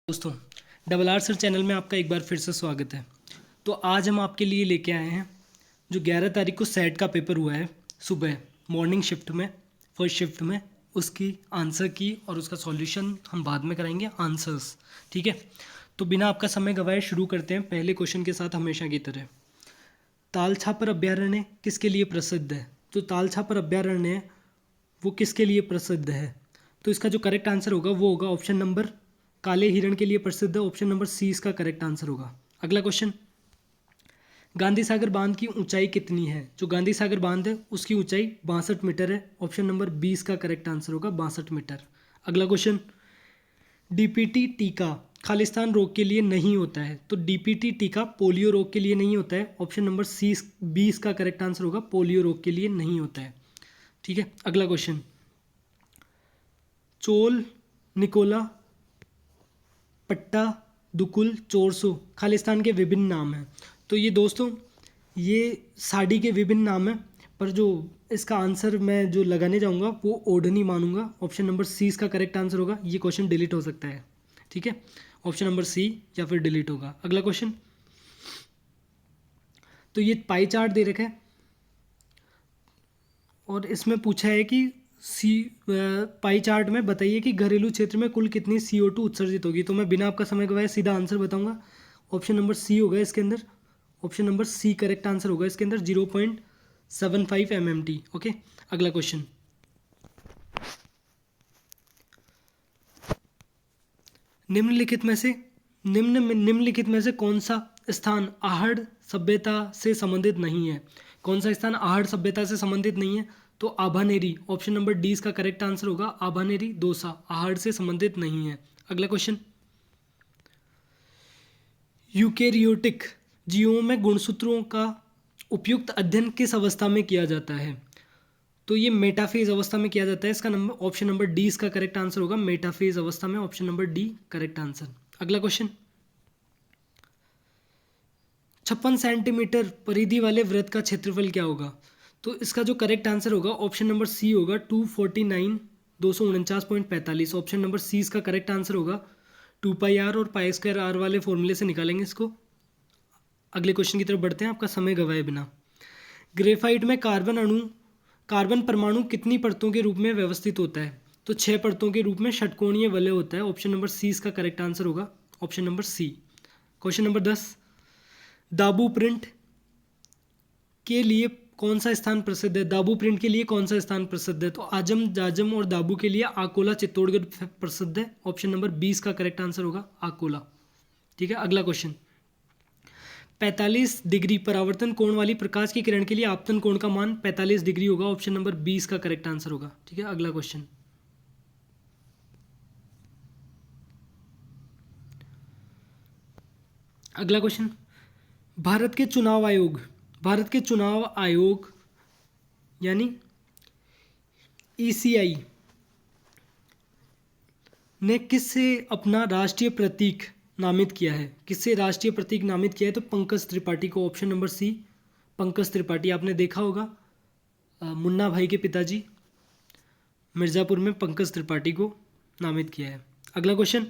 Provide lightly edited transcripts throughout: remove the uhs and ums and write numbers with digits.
दोस्तों, double R sir channel में आपका एक बार फिर से स्वागत है। तो आज हम आपके लिए लेके आए हैं जो 11 तारीख को सेट का पेपर हुआ है सुबह मॉर्निंग शिफ्ट में, फर्स्ट शिफ्ट में, उसकी आंसर की और उसका सॉल्यूशन हम बाद में कराएंगे आंसर्स। ठीक है, तो बिना आपका समय गवाए शुरू करते हैं पहले क्वेश्चन के साथ हमेशा की तरह। तालछापर अभ्यारण्य किसके लिए प्रसिद्ध है? जो तालछापर अभ्यारण्य है वो किसके लिए प्रसिद्ध है? तो इसका जो करेक्ट आंसर होगा वो होगा ऑप्शन नंबर काले हिरण के लिए प्रसिद्ध है। ऑप्शन नंबर सी इसका करेक्ट आंसर होगा। अगला क्वेश्चन, गांधी सागर बांध की ऊंचाई कितनी है? जो गांधी सागर बांध है उसकी ऊंचाई 62 मीटर है। ऑप्शन नंबर 20 का करेक्ट आंसर होगा 62 मीटर। अगला क्वेश्चन, डीपीटी टीका खालिस्तान रोग के लिए नहीं होता है। तो डीपीटी टीका पोलियो रोग के लिए नहीं होता है। ऑप्शन नंबर सी 20 का करेक्ट आंसर होगा पोलियो रोग के लिए नहीं होता है। ठीक है, अगला क्वेश्चन, चोल, निकोला, पट्टा, दुकुल, चोरसो खालिस्तान के विभिन्न नाम हैं। तो ये दोस्तों ये साड़ी के विभिन्न नाम हैं, पर जो इसका आंसर मैं जो लगाने जाऊंगा वो ओढ़नी मानूंगा। ऑप्शन नंबर सी इसका करेक्ट आंसर होगा। ये क्वेश्चन डिलीट हो सकता है। ठीक है, ऑप्शन नंबर सी या फिर डिलीट होगा। अगला क्वेश्चन, तो ये पाई चार्ट दे रखा है और इसमें पूछा है कि सी पाई चार्ट में बताइए कि घरेलू क्षेत्र में कुल कितनी CO2 उत्सर्जित होगी। तो मैं बिना आपका समय गवाए सीधा आंसर बताऊंगा। ऑप्शन नंबर सी होगा इसके अंदर। Option number C correct answer होगा इसके अंदर 0.75 MMT। ओके, अगला क्वेश्चन, निम्नलिखित में से कौन सा स्थान आहड़ सभ्यता से संबंधित नहीं है? कौन सा स्थान आहड़ सभ्यता से संबंधित नहीं है? तो आभानेरी, ऑप्शन नंबर डी इसका करेक्ट आंसर होगा। आभानेरी दोसा आहड़ से संबंधित नहीं है। अगला क्वेश्चन, यूकेरियोटिक जीवों में गुणसूत्रों का उपयुक्त अध्ययन किस अवस्था में किया जाता है? तो ये मेटाफेज अवस्था में किया जाता है। इसका नंबर ऑप्शन नंबर डी इसका करेक्ट आंसर होगा। मेटाफेज अवस्था में option number D correct answer. अगला क्वेश्चन, 56 सेंटीमीटर परिधि वाले वृत्त का क्षेत्रफल क्या होगा? तो इसका जो करेक्ट आंसर होगा ऑप्शन नंबर सी होगा 249 ऑप्शन नंबर सी इसका करेक्ट आंसर होगा। 2πr और π² वाले फॉर्मूले से निकालेंगे इसको। अगले क्वेश्चन की तरफ बढ़ते हैं आपका समय गवाए बिना। ग्रेफाइट में कार्बन परमाणु कितनी परतों के रूप में व्यवस्थित होता है? तो 6 परतों के रूप में षटकोणीय वलय होता है। ऑप्शन नंबर सी इसका करेक्ट आंसर होगा। Option number C. Question number 10, Dabu print के लिए कौन सा स्थान प्रसिद्ध है? दाबू प्रिंट के लिए कौन सा स्थान प्रसिद्ध है? तो आजम, जाजम और दाबू के लिए आकोला चित्तौड़गढ़ प्रसिद्ध है। ऑप्शन नंबर 20 का करेक्ट आंसर होगा आकोला। ठीक है, अगला क्वेश्चन, 45 डिग्री परावर्तन कोण वाली प्रकाश की किरण के लिए आपतन कोण का मान 45 डिग्री होगा। ऑप्शन नंबर 20 का करेक्ट आंसर होगा। ठीक है, अगला क्वेश्चन, भारत के चुनाव आयोग यानी ECI ने किससे अपना राष्ट्रीय प्रतीक नामित किया है? किससे राष्ट्रीय प्रतीक नामित किया है? तो पंकज त्रिपाठी को। Option number C Pankaj Tripathi. आपने देखा होगा मुन्ना भाई के पिताजी मिर्ज़ापुर में पंकज त्रिपाठी को नामित किया है। अगला क्वेश्चन,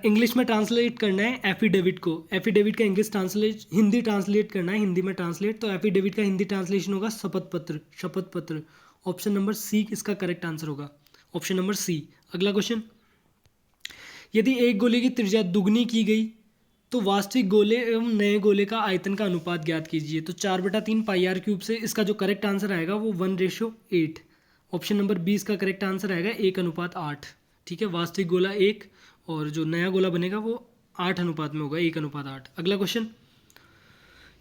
इंग्लिश में ट्रांसलेट करना है एफिडेविट को। एफिडेविट का इंग्लिश ट्रांसलेट, हिंदी ट्रांसलेट करना है, हिंदी में ट्रांसलेट। तो एफिडेविट का हिंदी ट्रांसलेशन होगा शपथ पत्र। शपथ पत्र। ऑप्शन नंबर सी इसका करेक्ट आंसर होगा। Option number C. अगला क्वेश्चन, यदि एक गोले की त्रिज्या दुगनी की गई तो वास्तविक गोले एवं नए गोले का आयतन का अनुपात ज्ञात कीजिए। तो 4/3 πr³ से इसका जो करेक्ट आंसर आएगा वो 1:8। ऑप्शन नंबर 20 का करेक्ट आंसर आएगा 1:8। ठीक है, वास्तविक गोला 1 और जो नया गोला बनेगा वो 8 अनुपात में होगा, 1:8। अगला क्वेश्चन,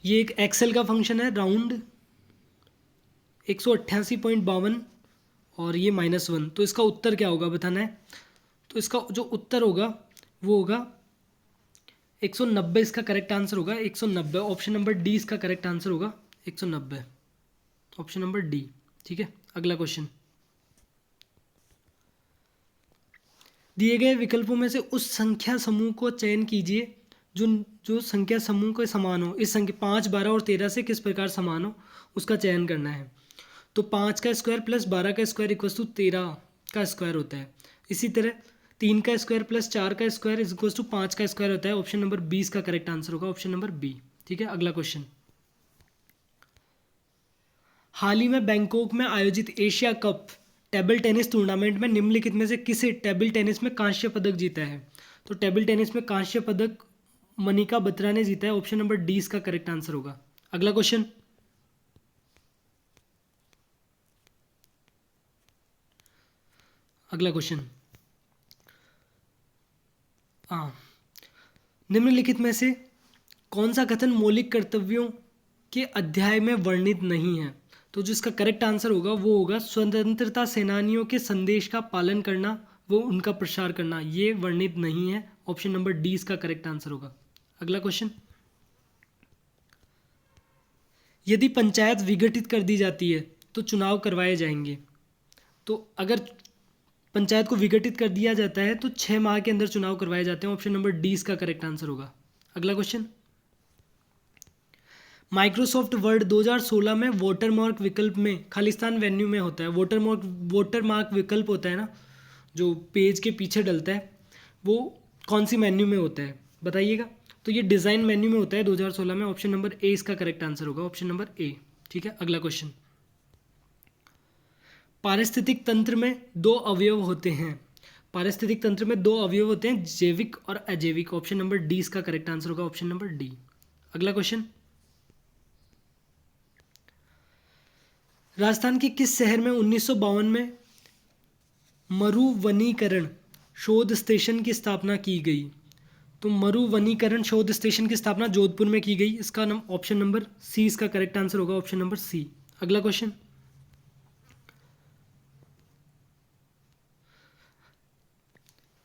ये एक एक्सेल का फंक्शन है राउंड 188.52 और ये -1। तो इसका उत्तर क्या होगा बताना है। तो इसका जो उत्तर होगा वो होगा 190। इसका करेक्ट आंसर होगा 190। ऑप्शन नंबर डी इसका करेक्ट आंसर होगा 190। Option number D. ठीक है, अगला क्वेश्चन, दिए गए विकल्पों में से उस संख्या समूह को चयन कीजिए जो संख्या समूह के समान हो। इस संख्या 5, 12 और 13 से किस प्रकार समान हो उसका चयन करना है। तो 5 का स्क्वायर प्लस 12 का स्क्वायर इक्वल्स टू 13 का स्क्वायर होता है। इसी तरह 3 का स्क्वायर प्लस 4 का स्क्वायर इज इक्वल टू 5 का स्क्वायर होता है। ऑप्शन नंबर 20 का करेक्ट आंसर होगा, ऑप्शन नंबर बी। ठीक है, अगला क्वेश्चन। हाल ही में बैंकॉक में आयोजित Asia cup table tennis tournament में निम्नलिखित में से किसे टेबल टेनिस में कांस्य पदक जीता है? तो टेबल टेनिस में कांस्य पदक मनिका बत्रा ने जीता है। ऑप्शन नंबर डी इसका करेक्ट आंसर होगा। अगला क्वेश्चन। अगला क्वेश्चन, हाँ, निम्नलिखित में से कौन सा कथन मौलिक कर्तव्यों के अध्याय में वर्णित नहीं है? तो जो इसका करेक्ट आंसर होगा वो होगा स्वतंत्रता सेनानियों के संदेश का पालन करना वो उनका प्रसार करना, ये वर्णित नहीं है। ऑप्शन नंबर डी इसका करेक्ट आंसर होगा। अगला क्वेश्चन। यदि पंचायत विघटित कर दी जाती है तो चुनाव करवाए जाएंगे। तो अगर पंचायत को विघटित कर दिया जाता है तो 6 माह के अंदर चुनाव करवाए जाते हैं। ऑप्शन नंबर डी इसका करेक्ट आंसर होगा। अगला क्वेश्चन। माइक्रोसॉफ्ट वर्ड 2016 में वोटरमार्क विकल्प में खालिस्तान वेन्यू में होता है। वोटरमार्क विकल्प होता है ना, जो पेज के पीछे डलता है, वो कौन सी मेन्यू में होता है बताइएगा? तो ये डिज़ाइन मेन्यू में होता है 2016 में। ऑप्शन नंबर ए इसका करेक्ट आंसर होगा, ऑप्शन नंबर ए। ठीक है, अगला क्वेश्चन। पारिस्थितिक तंत्र में दो अवयव होते हैं। पारिस्थितिक तंत्र में दो अवयव होते हैं, जैविक और अजैविक। ऑप्शन नंबर डी इसका करेक्ट आंसर होगा, ऑप्शन नंबर डी। अगला क्वेश्चन। राजस्थान के किस शहर में 1952 में मरुवनीकरण शोध स्टेशन की स्थापना की गई? तो मरुवनीकरण शोध स्टेशन की स्थापना जोधपुर में की गई। इसका नाम ऑप्शन नंबर सी इसका करेक्ट आंसर होगा, ऑप्शन नंबर सी। अगला क्वेश्चन।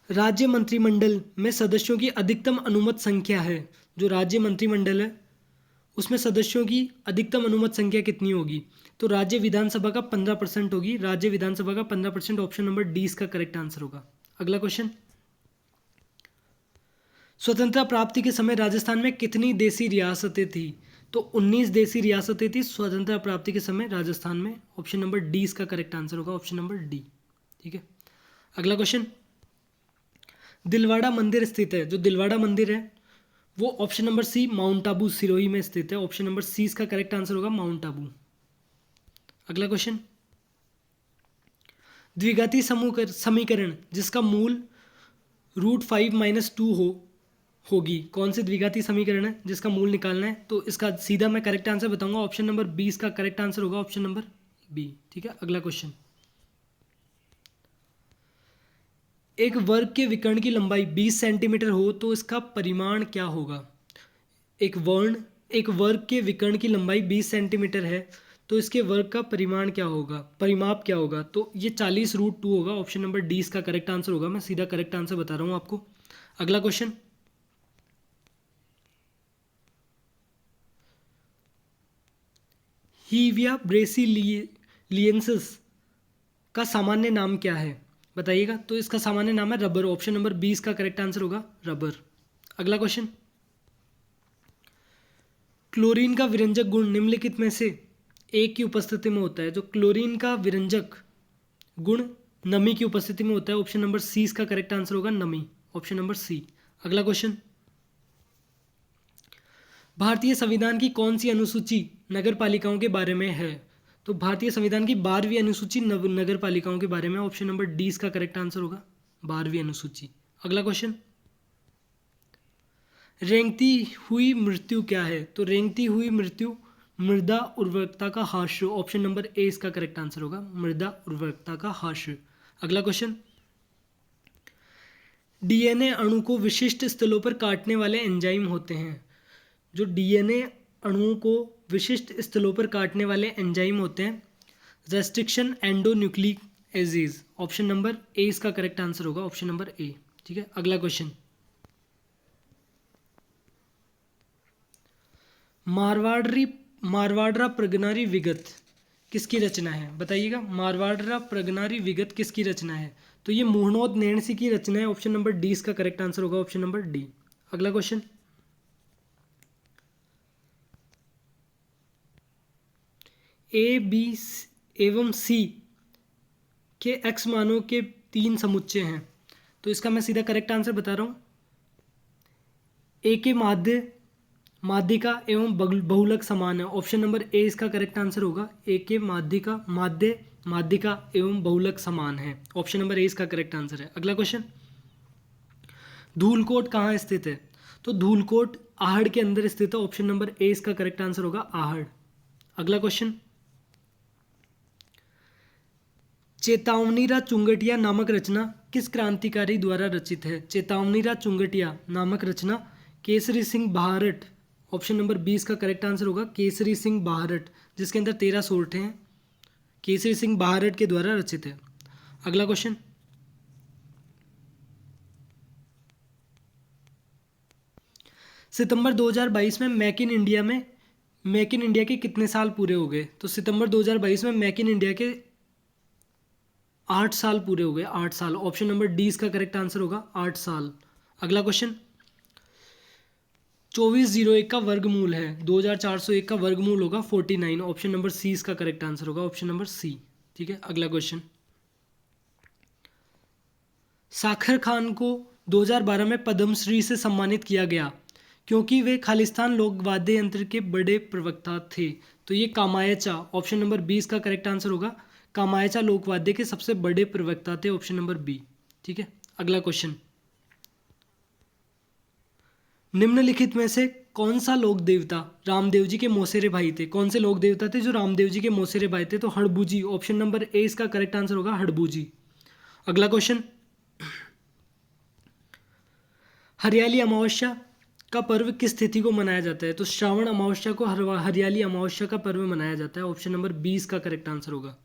राज्य मंत्रिमंडल में सदस्यों की अधिकतम अनुमत संख्या है। जो राज्य मंत्रिमंडल है उसमें सदस्यों की अधिकतम अनुमत संख्या कितनी होगी? तो राज्य विधानसभा का 15% होगी। राज्य विधानसभा का 15%, ऑप्शन नंबर डी इसका करेक्ट आंसर होगा। अगला क्वेश्चन। स्वतंत्रता प्राप्ति के समय राजस्थान में कितनी देसी रियासतें थी? तो 19 देसी रियासतें थी स्वतंत्रता प्राप्ति के समय राजस्थान में। ऑप्शन नंबर डी इसका करेक्ट आंसर होगा, ऑप्शन नंबर डी। ठीक है, अगला क्वेश्चन। दिलवाड़ा मंदिर स्थित है, जो दिलवाड़ा मंदिर है वो option number C mount Abu Sirohi में स्थित है। ऑप्शन नंबर सी इसका करेक्ट आंसर होगा, माउंट आबू। अगला क्वेश्चन। द्विघाती समीकरण जिसका मूल √5 - 2 होगी, कौन से द्विघाती समीकरण है जिसका मूल निकालना है? तो इसका सीधा मैं करेक्ट आंसर बताऊंगा, ऑप्शन नंबर 20 का करेक्ट आंसर होगा, ऑप्शन नंबर बी। ठीक है, अगला क्वेश्चन। एक वर्ग के विकर्ण की लंबाई 20 सेंटीमीटर हो तो इसका परिमाण क्या होगा? एक वर्ग के विकर्ण की लंबाई 20 सेंटीमीटर है तो इसके वर्ग का परिमाण क्या होगा, परिमाप क्या होगा? तो ये 40√2 होगा। ऑप्शन नंबर डी इसका करेक्ट आंसर होगा। मैं सीधा करेक्ट आंसर बता रहा हूँ आपको। अगला क्वेश्चन। हीविया ब्रेसिलियंसिस का सामान्य नाम क्या है बताइएगा? तो इसका सामान्य नाम है रबर। ऑप्शन नंबर 20 का करेक्ट आंसर होगा, रबर। अगला क्वेश्चन। क्लोरीन का विरंजक गुण निम्नलिखित में से एक की उपस्थिति में होता है। जो क्लोरीन का विरंजक गुण नमी की उपस्थिति में होता है। ऑप्शन नंबर सी इसका करेक्ट आंसर होगा, नमी। Option number C. अगला क्वेश्चन। भारतीय संविधान की कौन सी अनुसूची नगर पालिकाओं के बारे में है? तो भारतीय संविधान की 12वीं अनुसूची नगर पालिकाओं के बारे में। ऑप्शन नंबर डी इसका करेक्ट आंसर होगा, 12वीं अनुसूची। अगला क्वेश्चन। रेंगती हुई मृत्यु क्या है? तो रेंगती हुई मृत्यु मृदा उर्वरकता का ह्रास। ऑप्शन नंबर ए इसका करेक्ट आंसर होगा, मृदा उर्वरकता का ह्रास। अगला क्वेश्चन। डीएनए अणु को विशिष्ट स्थलों पर काटने वाले एंजाइम होते हैं। जो डीएनए अणुओं को विशिष्ट स्थलों पर काटने वाले एंजाइम होते हैं, restriction endonucleases. Option number A इसका करेक्ट आंसर होगा, ऑप्शन नंबर ए। ठीक है, अगला क्वेश्चन। मारवाड़रा प्रगनारी विगत किसकी रचना है बताइएगा? मारवाड़रा प्रगनारी विगत किसकी रचना है? तो ये मुहनोद नैणसी की रचना है। ऑप्शन नंबर डी इसका करेक्ट आंसर होगा, ऑप्शन नंबर डी। अगला क्वेश्चन। ए बी एवं सी के एक्स मानों के 3 समुच्चय हैं। तो इसका मैं सीधा करेक्ट आंसर बता रहा हूँ। ए के माध्य, माध्यिका एवं बहुलक समान है। ऑप्शन नंबर ए इसका करेक्ट आंसर होगा। ए के माध्यिका, माध्यिका एवं बहुलक समान है। ऑप्शन नंबर ए इसका करेक्ट आंसर है। अगला क्वेश्चन, धूलकोट कहाँ स्थित है? तो धूलकोट आहड़ के अंदर स्थित है। ऑप्शन नंबर ए इसका करेक्ट आंसर होगा, आहड़। अगला क्वेश्चन, चेतावनीरा चुंगटिया नामक रचना किस क्रांतिकारी द्वारा रचित है? चेतावनीरा चुंगटिया नामक रचना केसरी सिंह बहारट, ऑप्शन नंबर 20 का करेक्ट आंसर होगा केसरी सिंह बहारट, जिसके अंदर 13 सोरठे हैं, केसरी सिंह बहारट के द्वारा रचित है। अगला क्वेश्चन, सितंबर 2022 में मेक इन इंडिया के कितने साल पूरे हो गए? तो सितंबर 2022 में मेक इन इंडिया के 8 साल पूरे हो गए, 8 साल। ऑप्शन नंबर डी इसका करेक्ट आंसर होगा, 8 साल। अगला क्वेश्चन, 2401 का वर्गमूल है, 2401 का वर्गमूल होगा 49। ऑप्शन नंबर सी इसका करेक्ट आंसर होगा, ऑप्शन नंबर सी। ठीक है, अगला क्वेश्चन, साखर खान को 2012 में पद्मश्री से सम्मानित किया गया क्योंकि वे खालिस्तान लोक वाद्य यंत्र के बड़े प्रवक्ता थे। तो ये कामायचा, ऑप्शन नंबर 20 का करेक्ट आंसर होगा, कामायचा लोकवाद्य के सबसे बड़े प्रवक्ता थे, ऑप्शन नंबर बी। ठीक है, अगला क्वेश्चन, निम्नलिखित में से कौन सा लोक देवता रामदेव जी के मौसेरे भाई थे? कौन से लोक देवता थे जो रामदेव जी के मौसेरे भाई थे? तो हड़बूजी, ऑप्शन नंबर ए इसका करेक्ट आंसर होगा, हड़बूजी। अगला क्वेश्चन, हरियाली अमावस्या का पर्व किस तिथि को मनाया जाता है? तो श्रावण अमावस्या को हरियाली अमावस्या का पर्व मनाया जाता है, ऑप्शन नंबर 20 का करेक्ट आंसर होगा।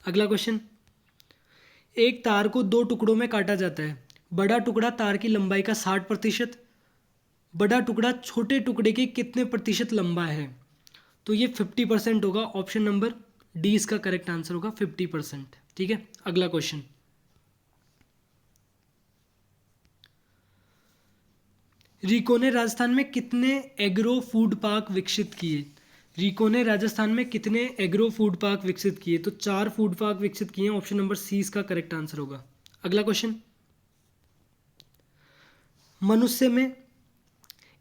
अगला क्वेश्चन, एक तार को 2 टुकड़ों में काटा जाता है, बड़ा टुकड़ा तार की लंबाई का 60%, बड़ा टुकड़ा छोटे टुकड़े के कितने प्रतिशत लंबा है? तो ये 50% होगा, ऑप्शन नंबर डी इसका करेक्ट आंसर होगा, 50%। ठीक है, अगला क्वेश्चन, रीको ने राजस्थान में कितने एग्रो फूड पार्क विकसित किए? रीको ने राजस्थान में कितने एग्रो फूड पार्क विकसित किए? तो 4 फूड पार्क विकसित किए हैं, ऑप्शन नंबर सी इसका करेक्ट आंसर होगा। अगला क्वेश्चन, मनुष्य में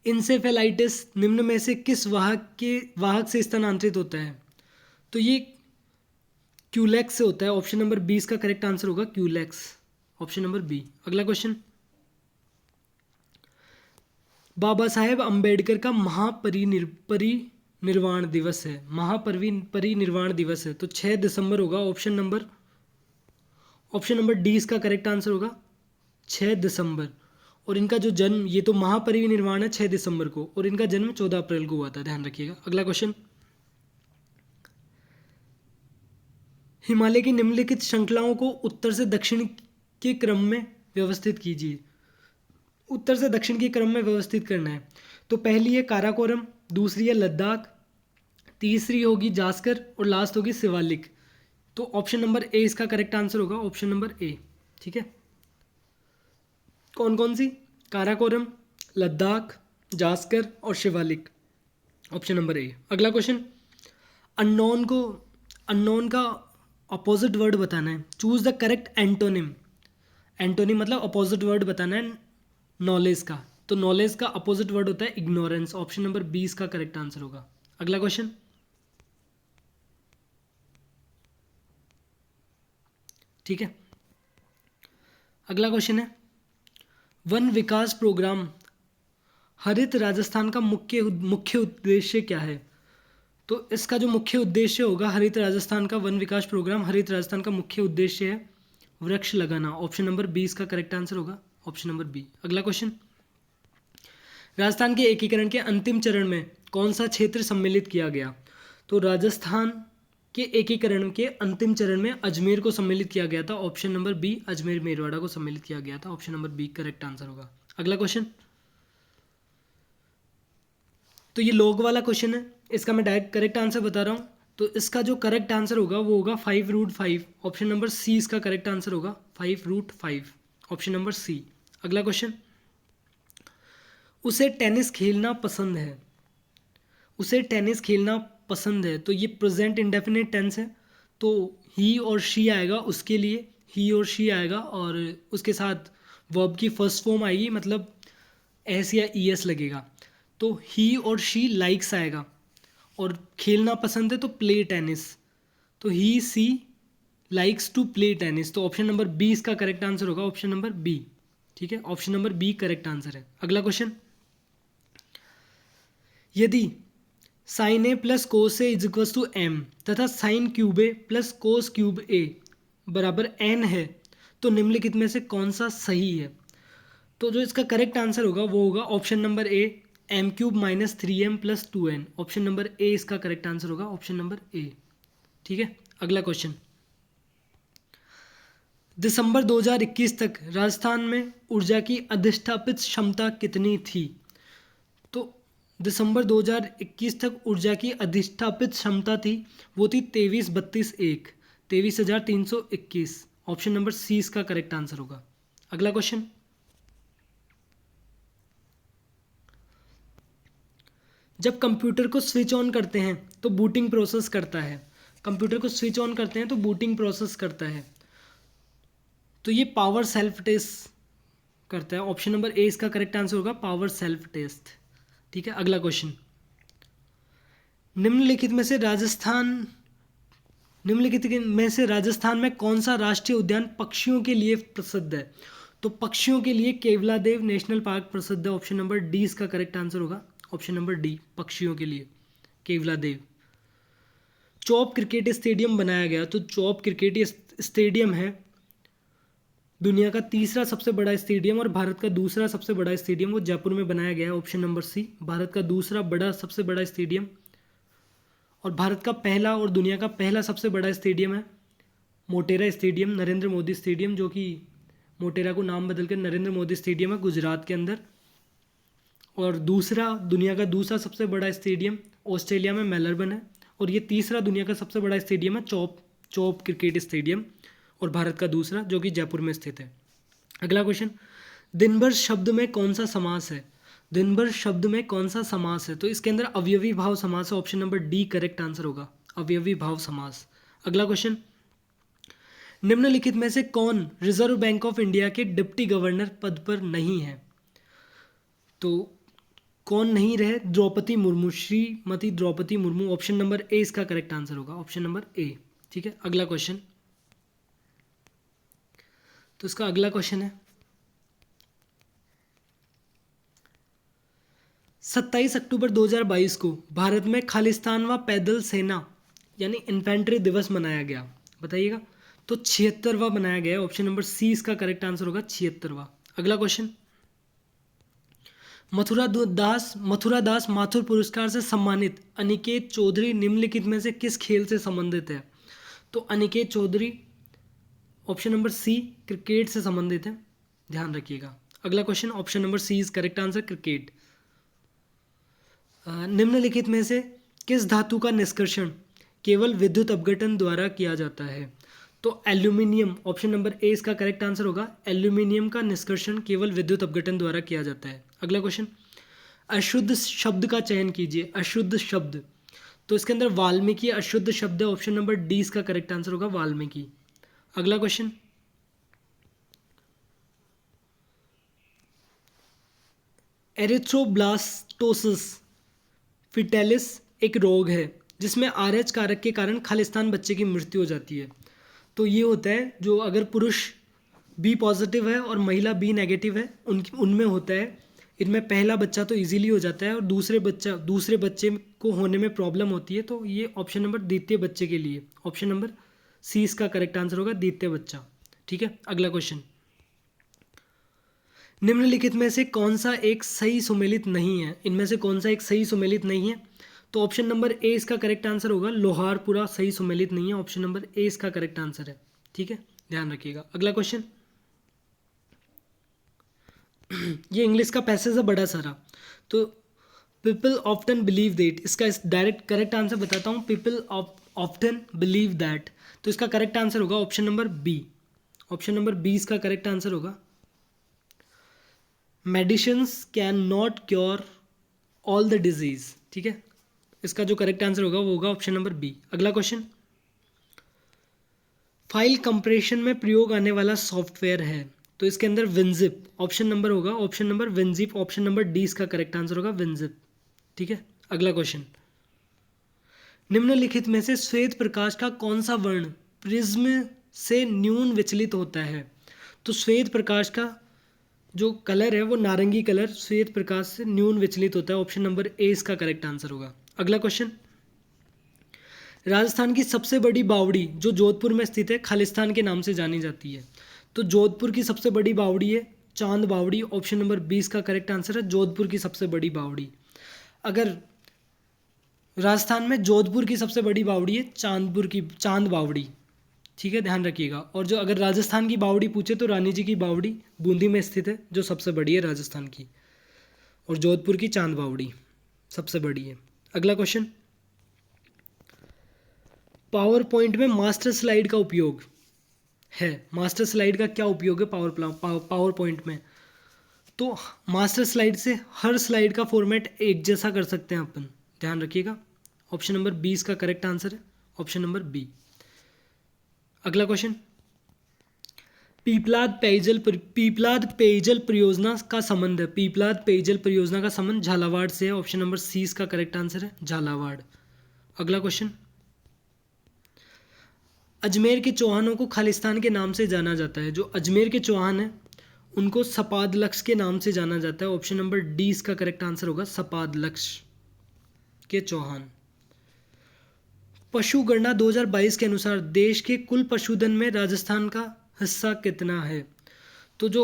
इंसेफेलाइटिस निम्न में से किस वाहक से स्थानांतरित होता है? तो ये क्यूलेक्स से होता है, ऑप्शन नंबर 20 का करेक्ट आंसर होगा, क्यूलेक्स, ऑप्शन नंबर बी। अगला क्वेश्चन, बाबा साहेब अंबेडकर का महापरिनिर्वाण दिवस है, महापरिनिर्वाण दिवस है, तो 6 दिसंबर होगा, ऑप्शन नंबर डी इसका करेक्ट आंसर होगा, 6 दिसंबर। और इनका जो जन्म, ये तो महापरिनिर्वाण है 6 दिसंबर को, और इनका जन्म 14 अप्रैल को हुआ था, ध्यान रखिएगा। अगला क्वेश्चन, हिमालय की निम्नलिखित श्रृंखलाओं को उत्तर से दक्षिण के क्रम में व्यवस्थित कीजिए। उत्तर से दक्षिण के क्रम में व्यवस्थित करना है, तो पहली है काराकोरम, दूसरी है लद्दाख, तीसरी होगी जास्कर और लास्ट होगी शिवालिक। तो ऑप्शन नंबर ए इसका करेक्ट आंसर होगा, ऑप्शन नंबर ए। ठीक है, कौन कौन सी? काराकोरम, लद्दाख, जास्कर और शिवालिक, ऑप्शन नंबर ए। अगला क्वेश्चन, अननोन का अपोजिट वर्ड बताना है, choose the correct antonym. Antonym मतलब अपोजिट वर्ड बताना है नॉलेज का, तो नॉलेज का अपोजिट वर्ड होता है इग्नोरेंस, ऑप्शन नंबर 20 का करेक्ट आंसर होगा। अगला क्वेश्चन, ठीक है, अगला क्वेश्चन है, वन विकास प्रोग्राम हरित राजस्थान का मुख्य उद्देश्य क्या है? तो इसका जो मुख्य उद्देश्य होगा हरित राजस्थान का वन विकास प्रोग्राम, हरित राजस्थान का मुख्य उद्देश्य है वृक्ष लगाना, ऑप्शन नंबर 20 का करेक्ट आंसर होगा, ऑप्शन नंबर बी। अगला क्वेश्चन, राजस्थान के एकीकरण के अंतिम चरण में कौन सा क्षेत्र सम्मिलित किया गया? तो राजस्थान के एकीकरण के अंतिम चरण में अजमेर को सम्मिलित किया गया था, option number B, Ajmer Merwara को सम्मिलित किया गया था, option number B correct answer होगा। अगला क्वेश्चन, तो ये लोग वाला क्वेश्चन है, इसका मैं डायरेक्ट करेक्ट आंसर बता रहा हूँ। तो इसका जो करेक्ट आंसर होगा वो होगा 5√5, ऑप्शन नंबर सी इसका करेक्ट आंसर होगा, 5√5, ऑप्शन नंबर सी। अगला क्वेश्चन, उसे टेनिस खेलना पसंद है, उसे टेनिस खेलना पसंद है, तो ये प्रेजेंट इंडेफिनिट टेंस है, तो ही और शी आएगा, उसके लिए ही और शी आएगा, और उसके साथ वर्ब की फर्स्ट फॉर्म आएगी, मतलब एस या ई एस लगेगा, तो ही और शी लाइक्स आएगा, और खेलना पसंद है तो प्ले टेनिस, तो he she likes to play tennis. तो ऑप्शन नंबर बी इसका करेक्ट आंसर होगा, ऑप्शन नंबर बी। ठीक है, option number B correct answer है। अगला क्वेश्चन, यदि sine A plus cos A is equal to M तथा sine cube A plus cos cube A बराबर एन है, तो निम्नलिखित में से कौन सा सही है? तो जो इसका करेक्ट आंसर होगा वो होगा option number A, M cube minus 3m plus 2n। Option number A इसका करेक्ट आंसर होगा, ऑप्शन नंबर ए। ठीक है, अगला क्वेश्चन, दिसंबर 2021 तक राजस्थान में ऊर्जा की अधिष्ठापित क्षमता कितनी थी? तो दिसंबर 2021 तक ऊर्जा की अधिष्ठापित क्षमता थी, वो थी 23,321। ऑप्शन नंबर सी इसका करेक्ट आंसर होगा। अगला क्वेश्चन, जब कंप्यूटर को स्विच ऑन करते हैं तो बूटिंग प्रोसेस करता है। कंप्यूटर को स्विच ऑन करते हैं तो बूटिंग प्रोसेस करता है, तो ये पावर सेल्फ टेस्ट करता है। ऑप्शन नंबर ए इसका करेक्ट आंसर होगा, पावर सेल्फ टेस्ट। ठीक है, अगला क्वेश्चन, निम्नलिखित में से राजस्थान में कौन सा राष्ट्रीय उद्यान पक्षियों के लिए प्रसिद्ध है? तो पक्षियों के लिए केवलादेव नेशनल पार्क प्रसिद्ध है। ऑप्शन नंबर डी इसका करेक्ट आंसर होगा, ऑप्शन नंबर डी, पक्षियों के लिए केवलादेव। चौप क्रिकेट स्टेडियम बनाया गया, तो चौप क्रिकेट स्टेडियम है दुनिया का तीसरा सबसे बड़ा स्टेडियम और भारत का दूसरा सबसे बड़ा स्टेडियम, वो जयपुर में बनाया गया है। ऑप्शन नंबर सी, भारत का दूसरा सबसे बड़ा स्टेडियम, और भारत का पहला और दुनिया का पहला सबसे बड़ा स्टेडियम है मोटेरा स्टेडियम, नरेंद्र मोदी स्टेडियम, जो कि मोटेरा को नाम बदलकर नरेंद्र मोदी स्टेडियम है गुजरात के अंदर। और दुनिया का दूसरा सबसे बड़ा स्टेडियम ऑस्ट्रेलिया में मेलबर्न है, और ये तीसरा दुनिया का सबसे बड़ा स्टेडियम है चौप क्रिकेट स्टेडियम, और भारत का दूसरा जो कि जयपुर में स्थित है। अगला क्वेश्चन, दिन भर शब्द में कौन सा समास है? दिन भर शब्द में कौन सा समास है? तो इसके अंदर अवयवी भाव समास है, option number D correct answer होगा, अवयवी भाव समास। अगला क्वेश्चन, निम्नलिखित में से कौन रिजर्व बैंक ऑफ इंडिया के डिप्टी गवर्नर पद पर नहीं है? तो कौन नहीं रहे? Draupadi Murmu, Shrimati Draupadi Murmu. Option number A इसका करेक्ट आंसर होगा, ऑप्शन नंबर ए। ठीक है, अगला क्वेश्चन, तो इसका अगला क्वेश्चन है, 27 अक्टूबर 2022 को भारत में खालिस्तान व पैदल सेना यानी इन्फेंट्री दिवस मनाया गया, बताइएगा। तो 76वां बनाया गया है, ऑप्शन नंबर सी इसका करेक्ट आंसर होगा, 76वां। अगला क्वेश्चन, मथुरा दास माथुर पुरस्कार से सम्मानित अनिकेत चौधरी निम्नलिखित में से किस खेल से संबंधित है? तो Aniket Chaudhary option number C cricket से संबंधित है, ध्यान रखिएगा। अगला question, option number C is correct answer, cricket. निम्नलिखित में से किस धातु का निष्कर्षण केवल विद्युत अपघटन द्वारा किया जाता है? तो एल्यूमिनियम, ऑप्शन नंबर ए इसका करेक्ट आंसर होगा, एल्यूमिनियम का निष्कर्षण केवल विद्युत अपघटन द्वारा किया जाता है। अगला क्वेश्चन, अशुद्ध शब्द का चयन कीजिए, अशुद्ध शब्द। तो इसके अंदर वाल्मीकि अशुद्ध शब्द है, ऑप्शन नंबर डी इसका करेक्ट आंसर होगा, वाल्मीकि। अगला क्वेश्चन, एरिथ्रोब्लास्टोसिस फिटेलिस एक रोग है जिसमें RH कारक के कारण खालिस्तान बच्चे की मृत्यु हो जाती है। तो ये होता है जो अगर पुरुष बी पॉजिटिव है और महिला बी नेगेटिव है उनमें होता है। इनमें पहला बच्चा तो इजीली हो जाता है और दूसरे बच्चे को होने में प्रॉब्लम होती है। तो ये ऑप्शन नंबर द्वितीय बच्चे के लिए, ऑप्शन नंबर सी इसका करेक्ट आंसर होगा, द्वितीय बच्चा। ठीक है, अगला क्वेश्चन, निम्नलिखित में से कौन सा एक सही सुमेलित नहीं है? इनमें से कौन सा एक सही सुमेलित नहीं है? तो ऑप्शन नंबर ए इसका करेक्ट आंसर होगा, लोहारपुरा सही सुमेलित नहीं है, ऑप्शन नंबर ए इसका करेक्ट आंसर है। ठीक है, ध्यान रखिएगा। अगला क्वेश्चन, ये इंग्लिश का पैसेज है बड़ा सारा, तो पीपल ऑफ्टन बिलीव दैट, इसका डायरेक्ट करेक्ट आंसर बताता हूँ, पीपल ऑफ्टन बिलीव दैट। तो इसका करेक्ट आंसर होगा option number B, option number B इसका करेक्ट आंसर होगा, medicines can not cure all the disease. ठीक है, इसका जो करेक्ट आंसर होगा वो होगा ऑप्शन नंबर बी। अगला क्वेश्चन, फाइल कंप्रेशन में प्रयोग आने वाला सॉफ्टवेयर है तो इसके अंदर विनजिप ऑप्शन नंबर होगा, option number WinZip, option number D इसका करेक्ट आंसर होगा विनजिप। ठीक है, अगला क्वेश्चन, निम्नलिखित में से श्वेत प्रकाश का कौन सा वर्ण प्रिज्म से न्यून विचलित होता है? तो श्वेत प्रकाश का जो कलर है वो नारंगी कलर श्वेत प्रकाश से न्यून विचलित होता है, ऑप्शन नंबर ए इसका करेक्ट आंसर होगा। अगला क्वेश्चन, राजस्थान की सबसे बड़ी बावड़ी जो जोधपुर में स्थित है खालिस्तान के नाम से जानी जाती है। तो जोधपुर की सबसे बड़ी बावड़ी है चांद बावड़ी, ऑप्शन नंबर 20 का करेक्ट आंसर है जोधपुर की सबसे बड़ी बावड़ी। अगर राजस्थान में जोधपुर की सबसे बड़ी बावड़ी है चांद बावड़ी, ठीक है, ध्यान रखिएगा। और जो अगर राजस्थान की बावड़ी पूछे तो रानी जी की बावड़ी बूंदी में स्थित है जो सबसे बड़ी है राजस्थान की, और जोधपुर की चांद बावड़ी सबसे बड़ी है। अगला क्वेश्चन, पावर पॉइंट में मास्टर स्लाइड का उपयोग है। मास्टर स्लाइड का क्या उपयोग है पावर पॉइंट में? तो मास्टर स्लाइड से हर स्लाइड का फॉर्मेट एक जैसा कर सकते हैं अपन, ध्यान रखिएगा। ऑप्शन नंबर 20 का करेक्ट आंसर है ऑप्शन नंबर बी। अगला क्वेश्चन, पीपलाद पेयजल परियोजना का संबंध है। पीपलाद पेयजल परियोजना का संबंध झालावाड़ से है, ऑप्शन नंबर सी इसका करेक्ट आंसर है झालावाड़। अगला क्वेश्चन, अजमेर के चौहानों को खालिस्तान के नाम से जाना जाता है। जो अजमेर के चौहान हैं उनको सपादलक्ष के नाम से जाना जाता है, ऑप्शन नंबर डी इसका करेक्ट आंसर होगा सपादलक्ष के चौहान। पशु गणना 2022 के अनुसार देश के कुल पशुधन में राजस्थान का हिस्सा कितना है? तो जो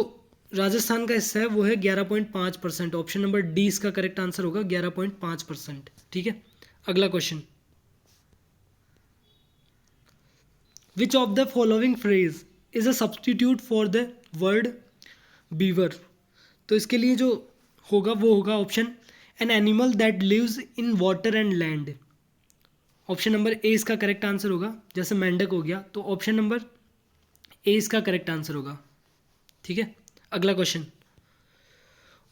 राजस्थान का हिस्सा है वो है 11.5%, ऑप्शन नंबर डी इसका करेक्ट आंसर होगा 11.5%। ठीक है, अगला question, which of the following phrase is a substitute for the word beaver? तो इसके लिए जो होगा वो होगा option an animal that lives in water and land, option number A इसका करेक्ट आंसर होगा। जैसे मेंढक हो गया तो ऑप्शन नंबर ए इसका करेक्ट आंसर होगा। ठीक है, अगला क्वेश्चन,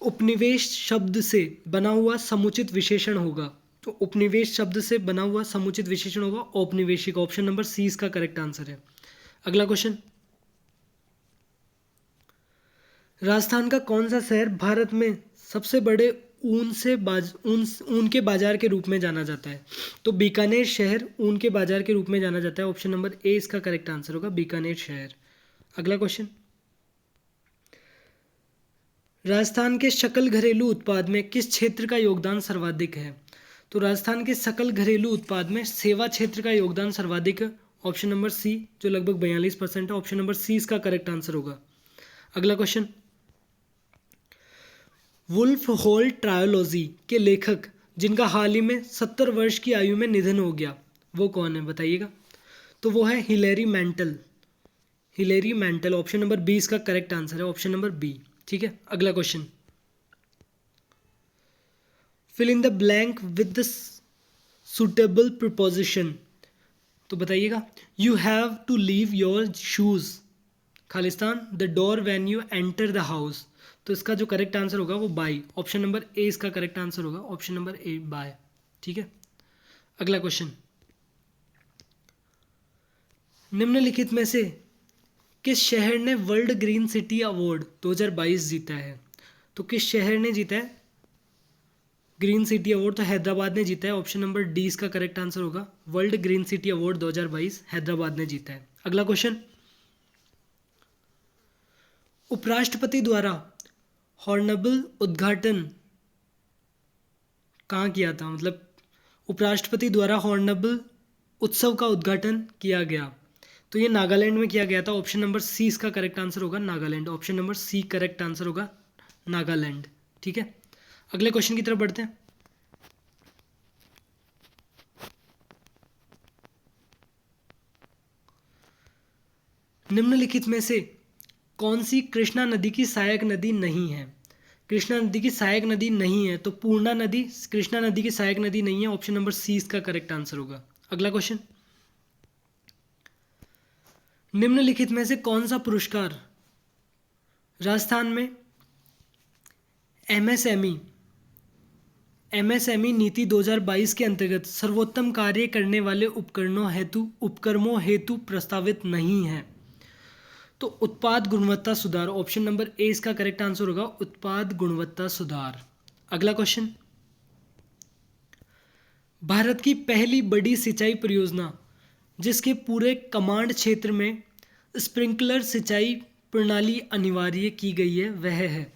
उपनिवेश शब्द से बना हुआ समुचित विशेषण होगा। तो उपनिवेश शब्द से बना हुआ समुचित विशेषण होगा औपनिवेशिक, ऑप्शन नंबर सी इसका करेक्ट आंसर है। अगला क्वेश्चन, राजस्थान का कौन सा शहर भारत में सबसे बड़े ऊन के बाजार के रूप में जाना जाता है? तो बीकानेर शहर ऊन के बाजार के रूप में जाना जाता है, ऑप्शन नंबर ए इसका करेक्ट आंसर होगा बीकानेर शहर। अगला क्वेश्चन, राजस्थान के सकल घरेलू उत्पाद में किस क्षेत्र का योगदान सर्वाधिक है? तो राजस्थान के सकल घरेलू उत्पाद में सेवा क्षेत्र का योगदान सर्वाधिक है, ऑप्शन नंबर सी जो लगभग 42% है, ऑप्शन नंबर सी इसका करेक्ट आंसर होगा। अगला क्वेश्चन, वुल्फ हॉल ट्रायोलॉजी के लेखक जिनका हाल ही में 70 वर्ष की आयु में निधन हो गया वो कौन है बताइएगा? तो वो है Hilary Mantel, option number B इसका करेक्ट आंसर है, ऑप्शन नंबर बी। ठीक है, अगला question, fill in the blank with the suitable preposition. तो बताइएगा, you have to leave your shoes खालिस्तान the door when you enter the house. तो इसका जो करेक्ट आंसर होगा वो बाय, ऑप्शन नंबर ए इसका करेक्ट आंसर होगा, ऑप्शन नंबर ए बाय। ठीक है, अगला क्वेश्चन, निम्नलिखित में से किस शहर ने वर्ल्ड ग्रीन सिटी अवार्ड 2022 जीता है? तो किस शहर ने जीता है ग्रीन सिटी अवार्ड? तो हैदराबाद ने जीता है, ऑप्शन नंबर डी इसका करेक्ट आंसर होगा, world green city award 2022 Hyderabad ने जीता है। अगला क्वेश्चन, उपराष्ट्रपति द्वारा हॉर्नबिल उद्घाटन कहाँ किया था? मतलब उपराष्ट्रपति द्वारा हॉर्नबिल उत्सव का उद्घाटन किया गया, तो ये नागालैंड में किया गया था, ऑप्शन नंबर सी इसका करेक्ट आंसर होगा Nagaland, option number C correct answer होगा नागालैंड। ठीक है, अगले क्वेश्चन की तरफ बढ़ते हैं। निम्नलिखित में से कौन सी कृष्णा नदी की सहायक नदी नहीं है? कृष्णा नदी की सहायक नदी नहीं है, तो पूर्णा नदी कृष्णा नदी की सहायक नदी नहीं है, ऑप्शन नंबर सी इसका करेक्ट आंसर होगा। अगला क्वेश्चन, निम्नलिखित में से कौन सा पुरस्कार राजस्थान में एमएसएमई नीति 2022 के अंतर्गत सर्वोत्तम कार्य करने वाले उपक्रमों हेतु प्रस्तावित नहीं है? तो उत्पाद गुणवत्ता सुधार, ऑप्शन नंबर ए इसका करेक्ट आंसर होगा, उत्पाद गुणवत्ता सुधार। अगला क्वेश्चन, भारत की पहली बड़ी सिंचाई परियोजना जिसके पूरे कमांड क्षेत्र में स्प्रिंकलर सिंचाई प्रणाली अनिवार्य की गई है वह है,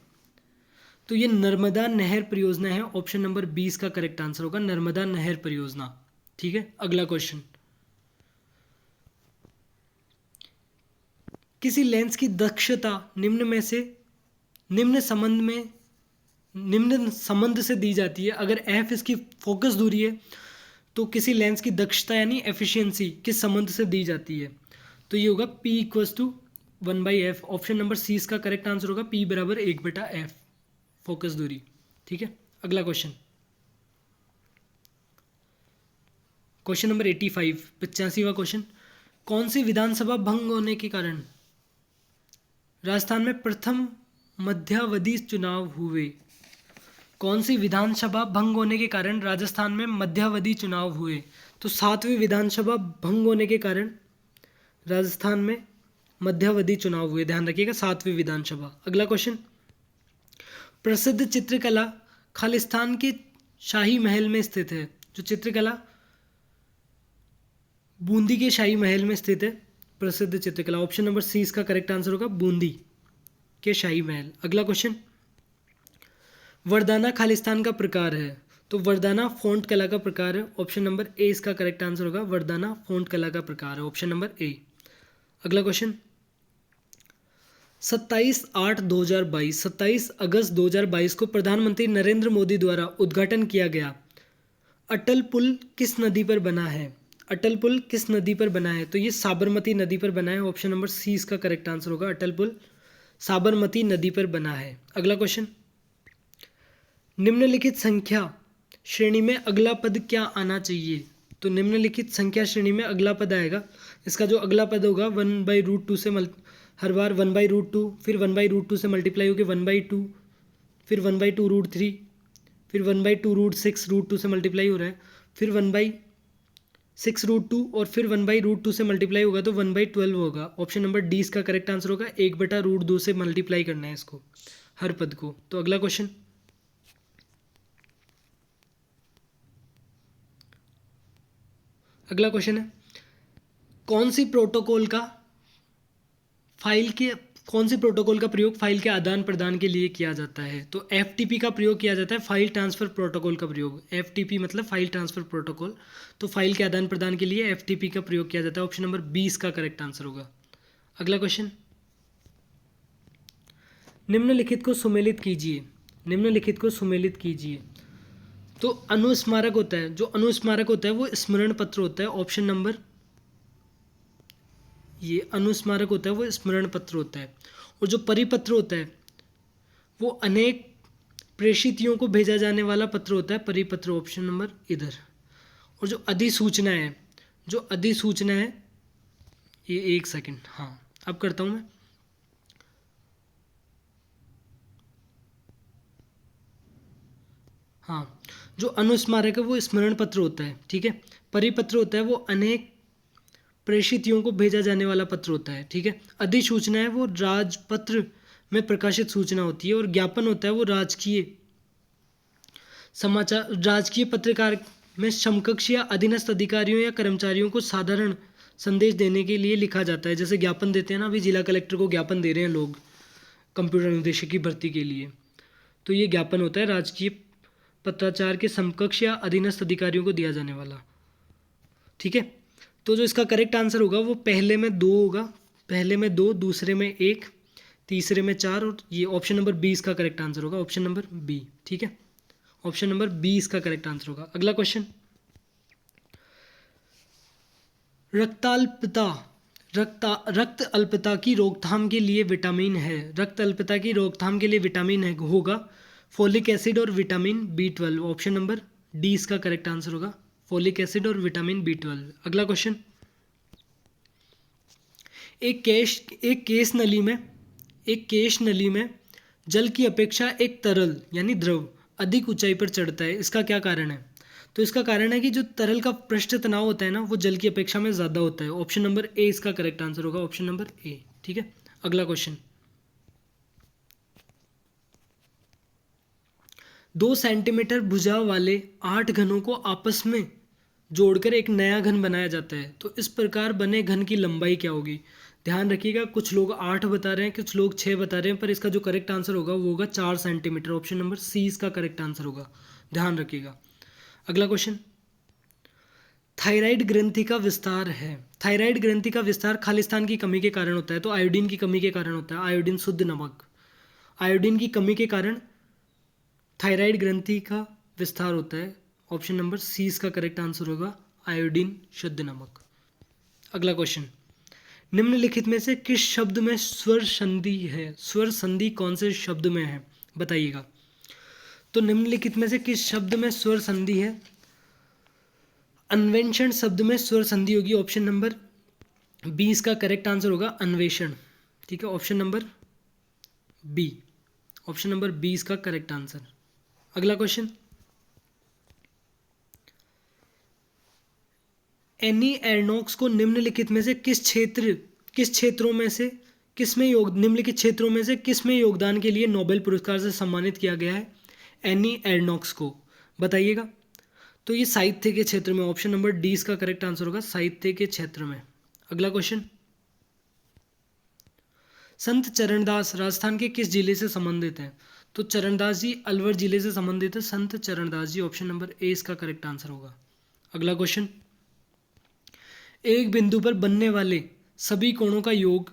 तो ये नर्मदा नहर परियोजना है। ऑप्शन नंबर 20 का करेक्ट आंसर होगा, नर्मदा नहर परियोजना। ठीक है, अगला क्वेश्चन, किसी लेंस की दक्षता निम्न संबंध से दी जाती है। अगर f इसकी फोकस दूरी है तो किसी लेंस की दक्षता यानी एफिशिएंसी किस संबंध से दी जाती है, तो ये होगा P equals to 1/f। Option number C इसका करेक्ट आंसर होगा, P बराबर 1/f फोकस दूरी। ठीक है, अगला क्वेश्चन, क्वेश्चन नंबर 85, 85वां क्वेश्चन, कौन सी विधानसभा भंग होने के कारण राजस्थान में प्रथम मध्यावधि चुनाव हुए? कौन सी विधानसभा भंग होने के कारण राजस्थान में मध्यावधि चुनाव हुए? तो 7वीं विधानसभा भंग होने के कारण राजस्थान में मध्यावधि चुनाव हुए, ध्यान रखिएगा, 7वीं विधानसभा। अगला क्वेश्चन, प्रसिद्ध चित्रकला खालिस्तान के शाही महल में स्थित है। जो चित्रकला बूंदी के शाही महल में स्थित है, प्रसिद्ध चित्रकला। ऑप्शन नंबर सी इसका करेक्ट आंसर होगा, बूंदी के शाही महल। अगला क्वेश्चन, वरदाना खालिस्तान का प्रकार है, तो वरदाना फोंट कला का प्रकार है। ऑप्शन नंबर ए इसका करेक्ट आंसर होगा, वरदाना फोंट कला का प्रकार है, ऑप्शन नंबर ए। अगला क्वेश्चन, 27 अगस्त 2022 को प्रधानमंत्री नरेंद्र मोदी द्वारा उद्घाटन किया गया अटल पुल किस नदी पर बना है? अटल पुल किस नदी पर बना है? तो ये साबरमती नदी पर बना है, ऑप्शन नंबर सी इसका करेक्ट आंसर होगा, अटल पुल साबरमती नदी पर बना है। अगला क्वेश्चन, निम्नलिखित संख्या श्रेणी में अगला पद क्या आना चाहिए? तो निम्नलिखित संख्या श्रेणी में अगला पद आएगा, इसका जो अगला पद होगा 1/√2 से हर बार 1/√2, फिर 1/√2 से मल्टीप्लाई होकर 1/2, फिर 1/2√3, फिर 1/2√6 से मल्टीप्लाई हो रहा है, फिर 1/6√2 और फिर 1/√2 से मल्टीप्लाई होगा तो 1/12 होगा। ऑप्शन नंबर डी इसका करेक्ट आंसर होगा, 1/√2 से मल्टीप्लाई करना है इसको, हर पद को। तो अगला क्वेश्चन, अगला क्वेश्चन है, कौन सी प्रोटोकॉल का प्रयोग फाइल के आदान प्रदान के लिए किया जाता है? तो FTP का प्रयोग किया जाता है, फाइल ट्रांसफर प्रोटोकॉल का प्रयोग। FTP मतलब फाइल ट्रांसफर प्रोटोकॉल, तो फाइल के आदान प्रदान के लिए FTP का प्रयोग किया जाता है। ऑप्शन नंबर 20 का करेक्ट आंसर होगा। अगला क्वेश्चन, निम्नलिखित को सुमेलित कीजिए। तो अनुस्मारक होता है, जो अनुस्मारक होता है वो स्मरण पत्र होता है। ऑप्शन नंबर, ये अनुस्मारक होता है वो स्मरण पत्र होता है। और जो परिपत्र होता है वो अनेक प्रेषितियों को भेजा जाने वाला पत्र होता है, परिपत्र, ऑप्शन नंबर इधर। और जो अधिसूचना है, ये एक सेकंड, हाँ अब करता हूँ मैं। हाँ, जो अनुस्मारक है वो स्मरण पत्र होता है, ठीक है। परिपत्र होता है वो अनेक प्रेषितियों को भेजा जाने वाला पत्र होता है, ठीक है। अधिसूचना है वो राजपत्र में प्रकाशित सूचना होती है। और ज्ञापन होता है वो राजकीय पत्रकार में समकक्ष या अधीनस्थ अधिकारियों या कर्मचारियों को साधारण संदेश देने के लिए लिखा जाता है। जैसे ज्ञापन देते हैं ना, अभी जिला कलेक्टर को ज्ञापन दे रहे हैं लोग कंप्यूटर निदेशक की भर्ती के लिए, तो ये ज्ञापन होता है राजकीय पत्राचार के समकक्ष या अधीनस्थ अधिकारियों को दिया जाने वाला, ठीक है। तो जो इसका करेक्ट आंसर होगा वो पहले में 2 होगा, पहले में 2, दूसरे में 1, तीसरे में 4, और ये ऑप्शन नंबर 20 का करेक्ट आंसर होगा, ऑप्शन नंबर बी, ठीक है। ऑप्शन नंबर 20 का करेक्ट आंसर होगा। अगला क्वेश्चन, रक्त अल्पता की रोकथाम के लिए विटामिन है। रक्त अल्पता की रोकथाम के लिए विटामिन है होगा फोलिक एसिड और vitamin B12। Option number D इसका करेक्ट आंसर होगा, फोलिक एसिड और विटामिन B12। अगला क्वेश्चन, एक केश नली में जल की अपेक्षा एक तरल यानी द्रव अधिक ऊंचाई पर चढ़ता है, इसका क्या कारण है? तो इसका कारण है कि जो तरल का पृष्ठ तनाव होता है ना वो जल की अपेक्षा में ज़्यादा होता है। ऑप्शन नंबर ए इसका करेक्ट आंसर होगा, ऑप्शन नंबर ए, ठीक है। अगला क्वेश्चन, 2 सेंटीमीटर भुजा वाले 8 घनों को आपस में जोड़कर एक नया घन बनाया जाता है, तो इस प्रकार बने घन की लंबाई क्या होगी? ध्यान रखिएगा, कुछ लोग 8 बता रहे हैं, कुछ लोग 6 बता रहे हैं, पर इसका जो करेक्ट आंसर होगा वो होगा 4 सेंटीमीटर। ऑप्शन नंबर सी इसका करेक्ट आंसर होगा, ध्यान रखिएगा। अगला क्वेश्चन, थायराइड ग्रंथि का विस्तार है। थायराइड ग्रंथि का विस्तार खालिस्तान की कमी के कारण होता है, तो आयोडीन की कमी के कारण होता है। आयोडीन शुद्ध नमक, आयोडीन की कमी के कारण थायराइड ग्रंथि का विस्तार होता है। ऑप्शन नंबर सी इसका करेक्ट आंसर होगा, आयोडीन शुद्ध नमक। अगला क्वेश्चन, निम्नलिखित में से किस शब्द में स्वर संधि है? स्वर संधि कौन से शब्द में है बताइएगा। तो निम्नलिखित में से किस शब्द में स्वर संधि है? अन्वेषण शब्द में स्वर संधि होगी। ऑप्शन नंबर बी इसका करेक्ट आंसर होगा, अन्वेषण। ठीक है, option number B, option number B इसका करेक्ट आंसर। अगला क्वेश्चन, एनी एर्नोक्स को निम्नलिखित में से निम्नलिखित क्षेत्रों में से किस में योगदान के लिए नोबेल पुरस्कार से सम्मानित किया गया है? एनी एर्नोक्स को बताइएगा। तो ये साहित्य के क्षेत्र में, ऑप्शन नंबर डी इसका करेक्ट आंसर होगा, साहित्य के क्षेत्र में। अगला क्वेश्चन, संत चरणदास राजस्थान के किस जिले से संबंधित हैं? तो चरणदास जी अलवर जिले से संबंधित है, संत चरणदास जी। ऑप्शन नंबर ए इसका करेक्ट आंसर होगा। अगला क्वेश्चन, एक बिंदु पर बनने वाले सभी कोणों का योग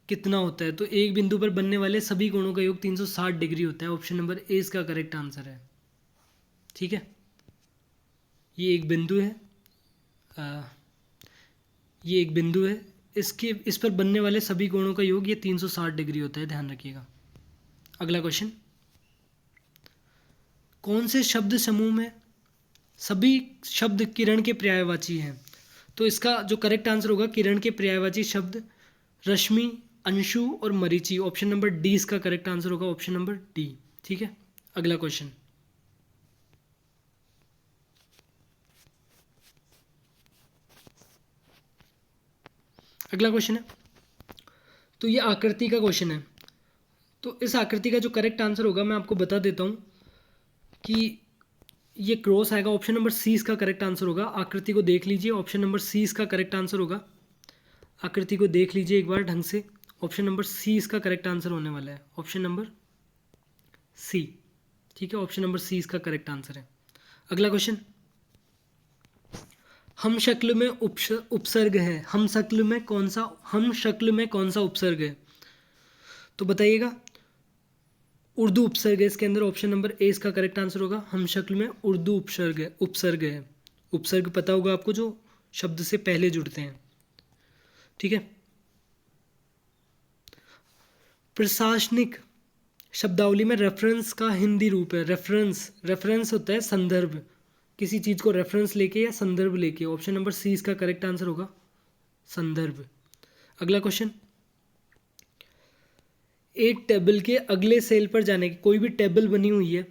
कितना होता है? तो एक बिंदु पर बनने वाले सभी कोणों का योग 360 डिग्री होता है। ऑप्शन नंबर ए इसका करेक्ट आंसर है। ठीक है, ये एक बिंदु है, ये एक बिंदु है, इस पर बनने वाले सभी कोणों का योग ये 360 डिग्री होता है, ध्यान रखिएगा। अगला क्वेश्चन, कौन से शब्द समूह में सभी शब्द किरण के पर्यायवाची हैं? तो इसका जो करेक्ट आंसर होगा, किरण के पर्यायवाची शब्द रश्मि, अंशु और मरीचि। ऑप्शन नंबर डी इसका करेक्ट आंसर होगा, ऑप्शन नंबर डी। ठीक है, अगला क्वेश्चन, अगला क्वेश्चन है, तो ये आकृति का क्वेश्चन है। तो इस आकृति का जो करेक्ट आंसर होगा मैं आपको बता देता हूँ कि ये क्रॉस आएगा। ऑप्शन नंबर सी इसका करेक्ट आंसर होगा। आकृति को देख लीजिए, ऑप्शन नंबर सी इसका करेक्ट आंसर होगा। आकृति को देख लीजिए एक बार ढंग से, ऑप्शन नंबर सी इसका करेक्ट आंसर होने वाला है, ऑप्शन नंबर सी। ठीक है, ऑप्शन नंबर सी इसका करेक्ट आंसर है। अगला क्वेश्चन, हम शक्ल में उपसर्ग है। हम शक्ल में कौन सा उपसर्ग है? तो बताइएगा। उर्दू उपसर्ग है इसके अंदर, ऑप्शन नंबर ए इसका करेक्ट आंसर होगा। हम शक्ल में उर्दू उपसर्ग है। उपसर्ग पता होगा आपको, जो शब्द से पहले जुड़ते हैं। ठीक है, प्रशासनिक शब्दावली में रेफरेंस का हिंदी रूप है। रेफरेंस होता है संदर्भ, किसी चीज़ को रेफरेंस लेके या संदर्भ लेके। ऑप्शन नंबर सी इसका करेक्ट आंसर होगा, संदर्भ। अगला क्वेश्चन, एक टेबल के अगले सेल पर जाने की, कोई भी टेबल बनी हुई है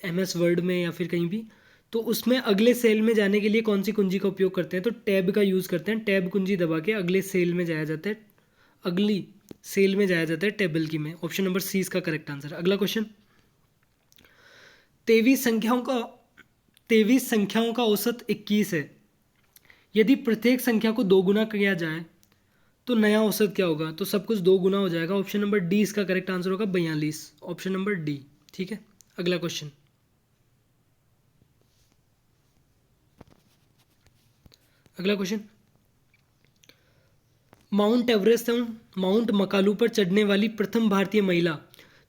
MS वर्ड में या फिर कहीं भी, तो उसमें अगले सेल में जाने के लिए कौन सी कुंजी का उपयोग करते हैं? तो टैब का यूज़ करते हैं। टैब कुंजी दबा के अगले सेल में जाया जाता है, अगली सेल में जाया जाता है टेबल की में। ऑप्शन नंबर सी इसका करेक्ट आंसर। अगला क्वेश्चन, 23 संख्याओं का औसत 21 है। यदि प्रत्येक संख्या को 2 गुना किया जाए तो नया औसत क्या होगा? तो सब कुछ 2 गुना हो जाएगा। ऑप्शन नंबर डी इसका करेक्ट आंसर होगा, 42। Option number D. ठीक है, अगला क्वेश्चन, माउंट एवरेस्ट एवं माउंट मकालू पर चढ़ने वाली प्रथम भारतीय महिला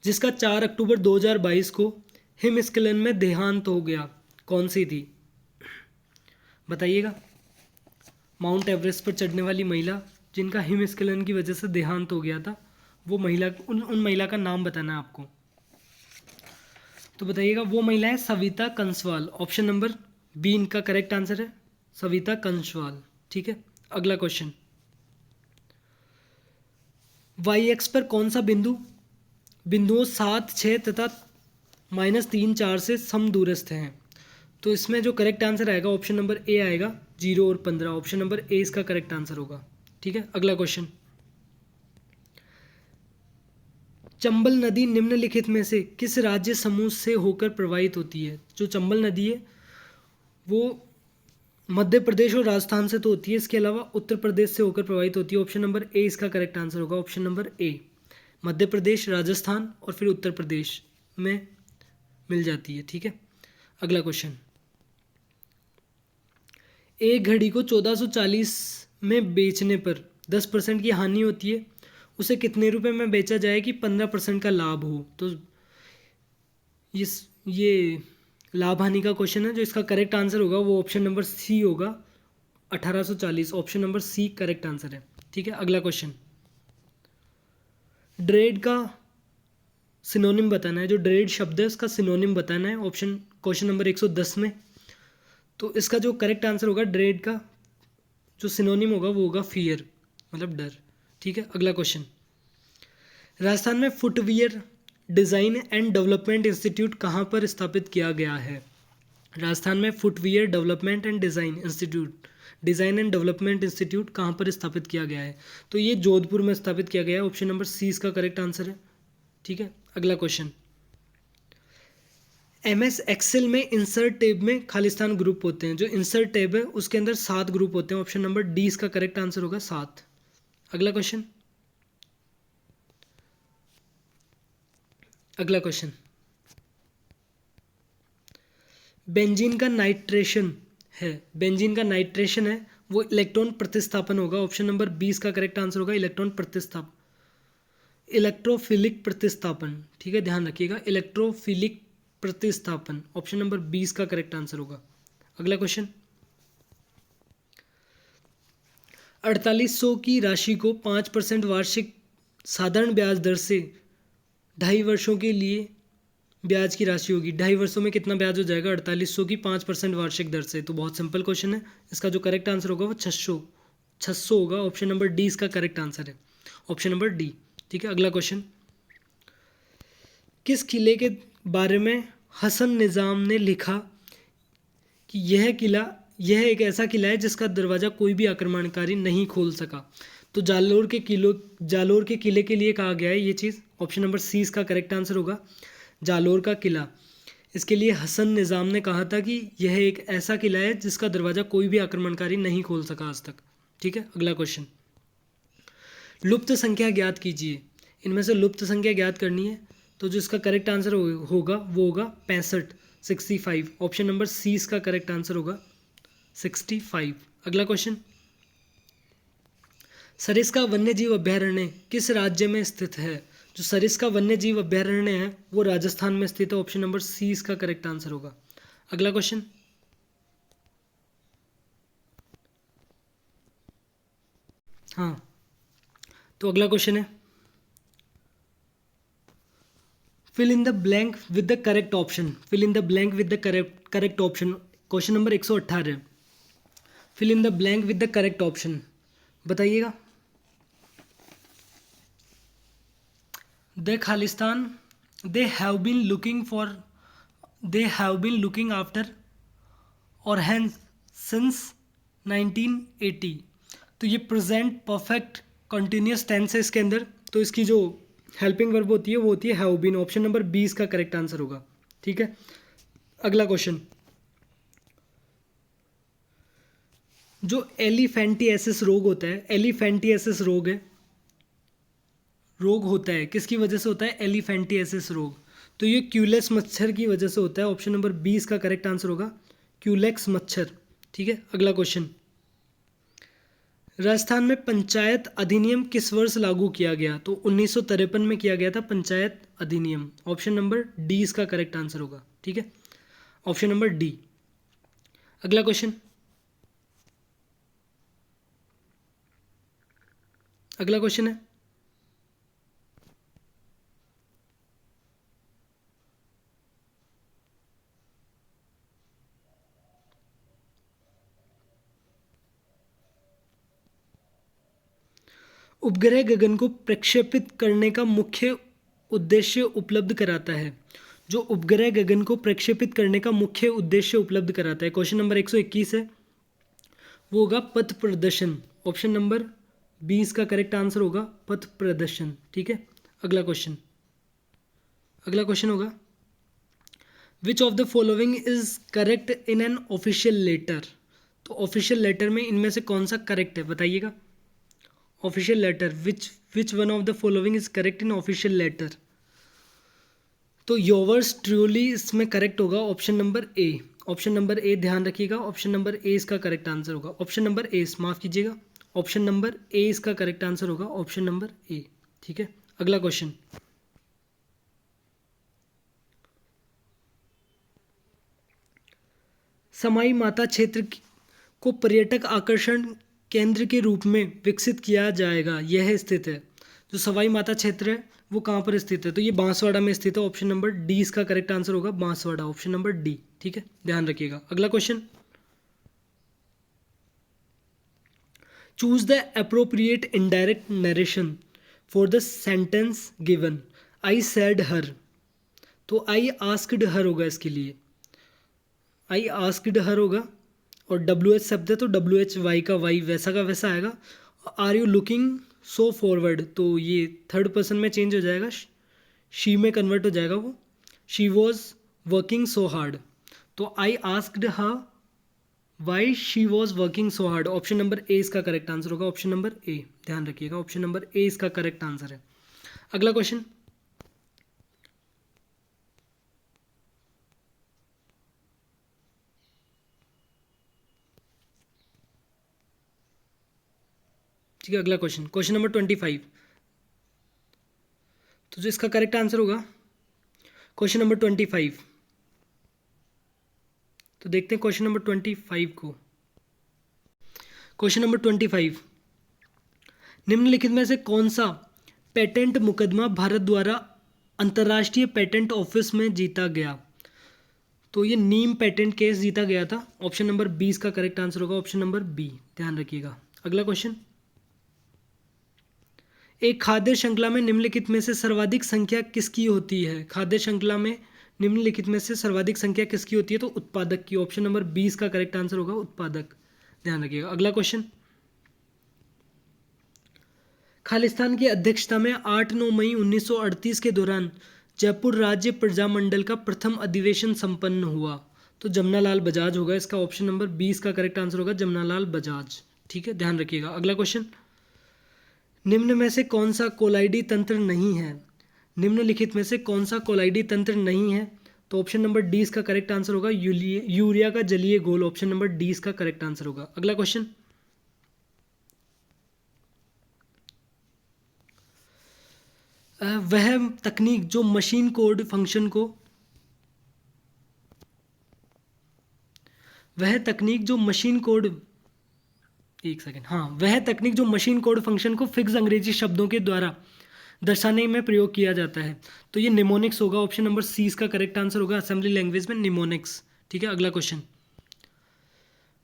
जिसका 4 अक्टूबर 2022 को हिमस्खलन में देहांत हो गया, कौन सी थी? बताइएगा। माउंट एवरेस्ट पर चढ़ने वाली महिला जिनका हिमस्खलन की वजह से देहांत हो गया था, वो महिला, उन महिला का नाम बताना है आपको। तो बताइएगा, वो महिला है Savita Kanswal. Option number B इनका करेक्ट आंसर है, सविता कंसवाल। ठीक है, अगला क्वेश्चन, वाई एक्स पर कौन सा बिंदुओं 7, 6 तथा -3, 4 से समदूरस्थ हैं? तो इसमें जो करेक्ट आंसर आएगा, ऑप्शन नंबर ए आएगा, 0 और 15। ऑप्शन नंबर ए इसका करेक्ट आंसर होगा। ठीक है, अगला क्वेश्चन, चंबल नदी निम्नलिखित में से किस राज्य समूह से होकर प्रवाहित होती है? जो चंबल नदी है वो मध्य प्रदेश और राजस्थान से तो होती है, इसके अलावा उत्तर प्रदेश से होकर प्रवाहित होती है। ऑप्शन नंबर ए इसका करेक्ट आंसर होगा, ऑप्शन नंबर ए। मध्य प्रदेश, राजस्थान और फिर उत्तर प्रदेश में मिल जाती है। ठीक है, अगला क्वेश्चन। एक घड़ी को 1440 में बेचने पर 10% की हानि होती है, उसे कितने रुपए में बेचा जाए कि 15% का लाभ हो? तो ये लाभ हानि का क्वेश्चन है। जो इसका करेक्ट आंसर होगा वो ऑप्शन नंबर सी होगा, 1840। Option number C correct answer है। ठीक है, अगला क्वेश्चन। ड्रेड का सिनोनिम बताना है। जो ड्रेड शब्द है उसका सिनोनिम बताना है ऑप्शन क्वेश्चन नंबर 110 में। तो इसका जो करेक्ट आंसर होगा ड्रेड का जो सिनोनिम होगा वो होगा फियर, मतलब डर। ठीक है, अगला क्वेश्चन। राजस्थान में footwear design and development institute कहाँ पर स्थापित किया गया है? राजस्थान में footwear development and design and development institute कहाँ पर स्थापित किया गया है? तो ये जोधपुर में स्थापित किया गया है। ऑप्शन नंबर सी इसका करेक्ट आंसर है। ठीक है, अगला क्वेश्चन। MS एक्सेल में इंसर्ट टैब में खालिस्तान ग्रुप होते हैं। जो इंसर्ट टैब है उसके अंदर 7 ग्रुप होते हैं। ऑप्शन नंबर डी इसका करेक्ट आंसर होगा, 7। अगला क्वेश्चन। अगला क्वेश्चन। बेंजीन का नाइट्रेशन है वो इलेक्ट्रॉन प्रतिस्थापन होगा। ऑप्शन नंबर 20 का करेक्ट आंसर होगा, इलेक्ट्रोफिलिक प्रतिस्थापन। ठीक है, ध्यान रखिएगा, इलेक्ट्रोफिलिक प्रतिस्थापन। ऑप्शन नंबर 20 का करेक्ट आंसर होगा। अगला क्वेश्चन। 4800 की राशि को 5% वार्षिक साधारण ब्याज दर से 2.5 वर्षों के लिए ब्याज की राशि होगी। 2.5 वर्षों में कितना ब्याज हो जाएगा 4800 की 5% वार्षिक दर से? तो बहुत सिंपल क्वेश्चन है। इसका जो करेक्ट आंसर होगा वो 600 होगा। ऑप्शन नंबर डी इसका करेक्ट आंसर है, ऑप्शन नंबर डी। ठीक है, अगला क्वेश्चन। किस किले के बारे में हसन निज़ाम ने लिखा कि यह एक ऐसा किला है जिसका दरवाज़ा कोई भी आक्रमणकारी नहीं खोल सका? तो जालोर के किले के लिए कहा गया है ये चीज़। ऑप्शन नंबर सी इसका करेक्ट आंसर होगा, जालोर का किला। इसके लिए हसन निज़ाम ने कहा था कि यह एक ऐसा किला है जिसका दरवाज़ा कोई भी आक्रमणकारी नहीं खोल सका आज तक। ठीक है, अगला क्वेश्चन। लुप्त संख्या ज्ञात कीजिए। इनमें से लुप्त संख्या ज्ञात करनी है, तो जो इसका करेक्ट आंसर होगा वो होगा 65। ऑप्शन नंबर सी इसका करेक्ट आंसर होगा, 65। अगला क्वेश्चन। सरिस्का वन्यजीव अभयारण्य किस राज्य में स्थित है? जो सरिस्का वन्यजीव अभयारण्य है वो राजस्थान में स्थित है। ऑप्शन नंबर सी इसका करेक्ट आंसर होगा। अगला क्वेश्चन। हाँ, तो अगला क्वेश्चन है, fill in the blank with the correct option. Correct option. Question number 118। Fill in the blank with the correct option, बताइएगा। they have been looking after और hence since 1980। तो ये प्रेजेंट परफेक्ट कंटिन्यूस टेंस है इसके अंदर। तो इसकी जो हेल्पिंग वर्ब होती है वो होती है हैव बीन। ऑप्शन नंबर 20 का करेक्ट आंसर होगा। ठीक है, अगला क्वेश्चन। जो एलिफेंटियासिस रोग होता है, रोग होता है किसकी वजह से होता है? एलिफेंटियासिस रोग। तो ये क्यूलेक्स मच्छर की वजह से होता है। ऑप्शन नंबर 20 का करेक्ट आंसर होगा, क्यूलेक्स मच्छर। ठीक है, अगला क्वेश्चन। राजस्थान में पंचायत अधिनियम किस वर्ष लागू किया गया? तो 1953 में किया गया था पंचायत अधिनियम। ऑप्शन नंबर डी इसका करेक्ट आंसर होगा। ठीक है, ऑप्शन नंबर डी। अगला क्वेश्चन। है उपग्रह गगन को प्रक्षेपित करने का मुख्य उद्देश्य उपलब्ध कराता है। जो उपग्रह गगन को प्रक्षेपित करने का मुख्य उद्देश्य उपलब्ध कराता है, क्वेश्चन नंबर 121 है, वो होगा पथ प्रदर्शन। ऑप्शन नंबर 20 का करेक्ट आंसर होगा पथ प्रदर्शन। ठीक है, अगला क्वेश्चन। अगला क्वेश्चन होगा which of the following is correct in an official letter. तो ऑफिशियल लेटर में इनमें से कौन सा करेक्ट है बताइएगा। Official letter which one of the following is correct in official letter. तो योवर्स ट्रूली इसमें करेक्ट होगा option number A. Option number A ध्यान रखिएगा, ऑप्शन नंबर ए इसका करेक्ट आंसर होगा। ऑप्शन नंबर ए, माफ कीजिएगा, ऑप्शन नंबर ए इसका करेक्ट आंसर होगा, ऑप्शन नंबर ए। ठीक है, अगला क्वेश्चन। समाई माता क्षेत्र को पर्यटक आकर्षण केंद्र के रूप में विकसित किया जाएगा, यह स्थित है। जो सवाई माता क्षेत्र है वो कहाँ पर स्थित है, तो ये बांसवाड़ा में स्थित है। ऑप्शन नंबर डी इसका करेक्ट आंसर होगा, बांसवाड़ा, ऑप्शन नंबर डी। ठीक है, ध्यान रखिएगा। अगला question, choose the appropriate indirect narration for the sentence given. I said her, तो आई आस्क्ड हर होगा इसके लिए, आई आस्क्ड हर होगा। और डब्ल्यू एच शब्द है तो डब्ल्यू एच वाई का वाई वैसा का वैसा आएगा। Are you looking so forward, तो ये थर्ड पर्सन में चेंज हो जाएगा, शी में कन्वर्ट हो जाएगा वो। She was working so hard, तो I asked her why she was working so hard. Option number A इसका करेक्ट आंसर होगा, ऑप्शन नंबर ए, ध्यान रखिएगा, ऑप्शन नंबर ए इसका करेक्ट आंसर है। अगला क्वेश्चन, ठीक है, अगला क्वेश्चन, क्वेश्चन नंबर 25। तो जो इसका करेक्ट आंसर होगा क्वेश्चन नंबर 25। तो देखते हैं क्वेश्चन नंबर 25 को। क्वेश्चन नंबर 25, निम्नलिखित में से कौन सा पेटेंट मुकदमा भारत द्वारा अंतर्राष्ट्रीय पेटेंट ऑफिस में जीता गया। तो ये नीम पेटेंट केस जीता गया था। ऑप्शन नंबर बी इसका करेक्ट आंसर होगा, ऑप्शन नंबर बी, ध्यान रखिएगा। अगला क्वेश्चन, एक खाद्य श्रृंखला में निम्नलिखित में से सर्वाधिक संख्या किसकी होती है। खाद्य श्रृंखला में निम्नलिखित में से सर्वाधिक संख्या किसकी होती है, तो उत्पादक की। ऑप्शन नंबर 20 का करेक्ट आंसर होगा, उत्पादक, ध्यान रखिएगा। अगला क्वेश्चन, खालिस्तान की अध्यक्षता में 8-9 मई 1938 के दौरान जयपुर राज्य प्रजामंडल का प्रथम अधिवेशन संपन्न हुआ। तो जमनालाल बजाज होगा इसका, ऑप्शन नंबर 20 का करेक्ट आंसर होगा, जमनालाल बजाज। ठीक है, ध्यान रखिएगा। अगला क्वेश्चन, निम्न में से कौन सा कोलाइडी तंत्र नहीं है। निम्नलिखित में से कौन सा कोलाइडी तंत्र नहीं है, तो ऑप्शन नंबर डी इसका करेक्ट आंसर होगा, यूरिया का जलीय घोल। ऑप्शन नंबर डी इसका करेक्ट आंसर होगा। अगला क्वेश्चन, वह तकनीक जो मशीन कोड फंक्शन को वह तकनीक जो मशीन कोड फंक्शन को फिक्स अंग्रेजी शब्दों के द्वारा दर्शाने में प्रयोग किया जाता है। तो ये निमोनिक्स होगा, ऑप्शन नंबर सी इसका करेक्ट आंसर होगा, असेंबली लैंग्वेज में निमोनिक्स। ठीक है, अगला क्वेश्चन,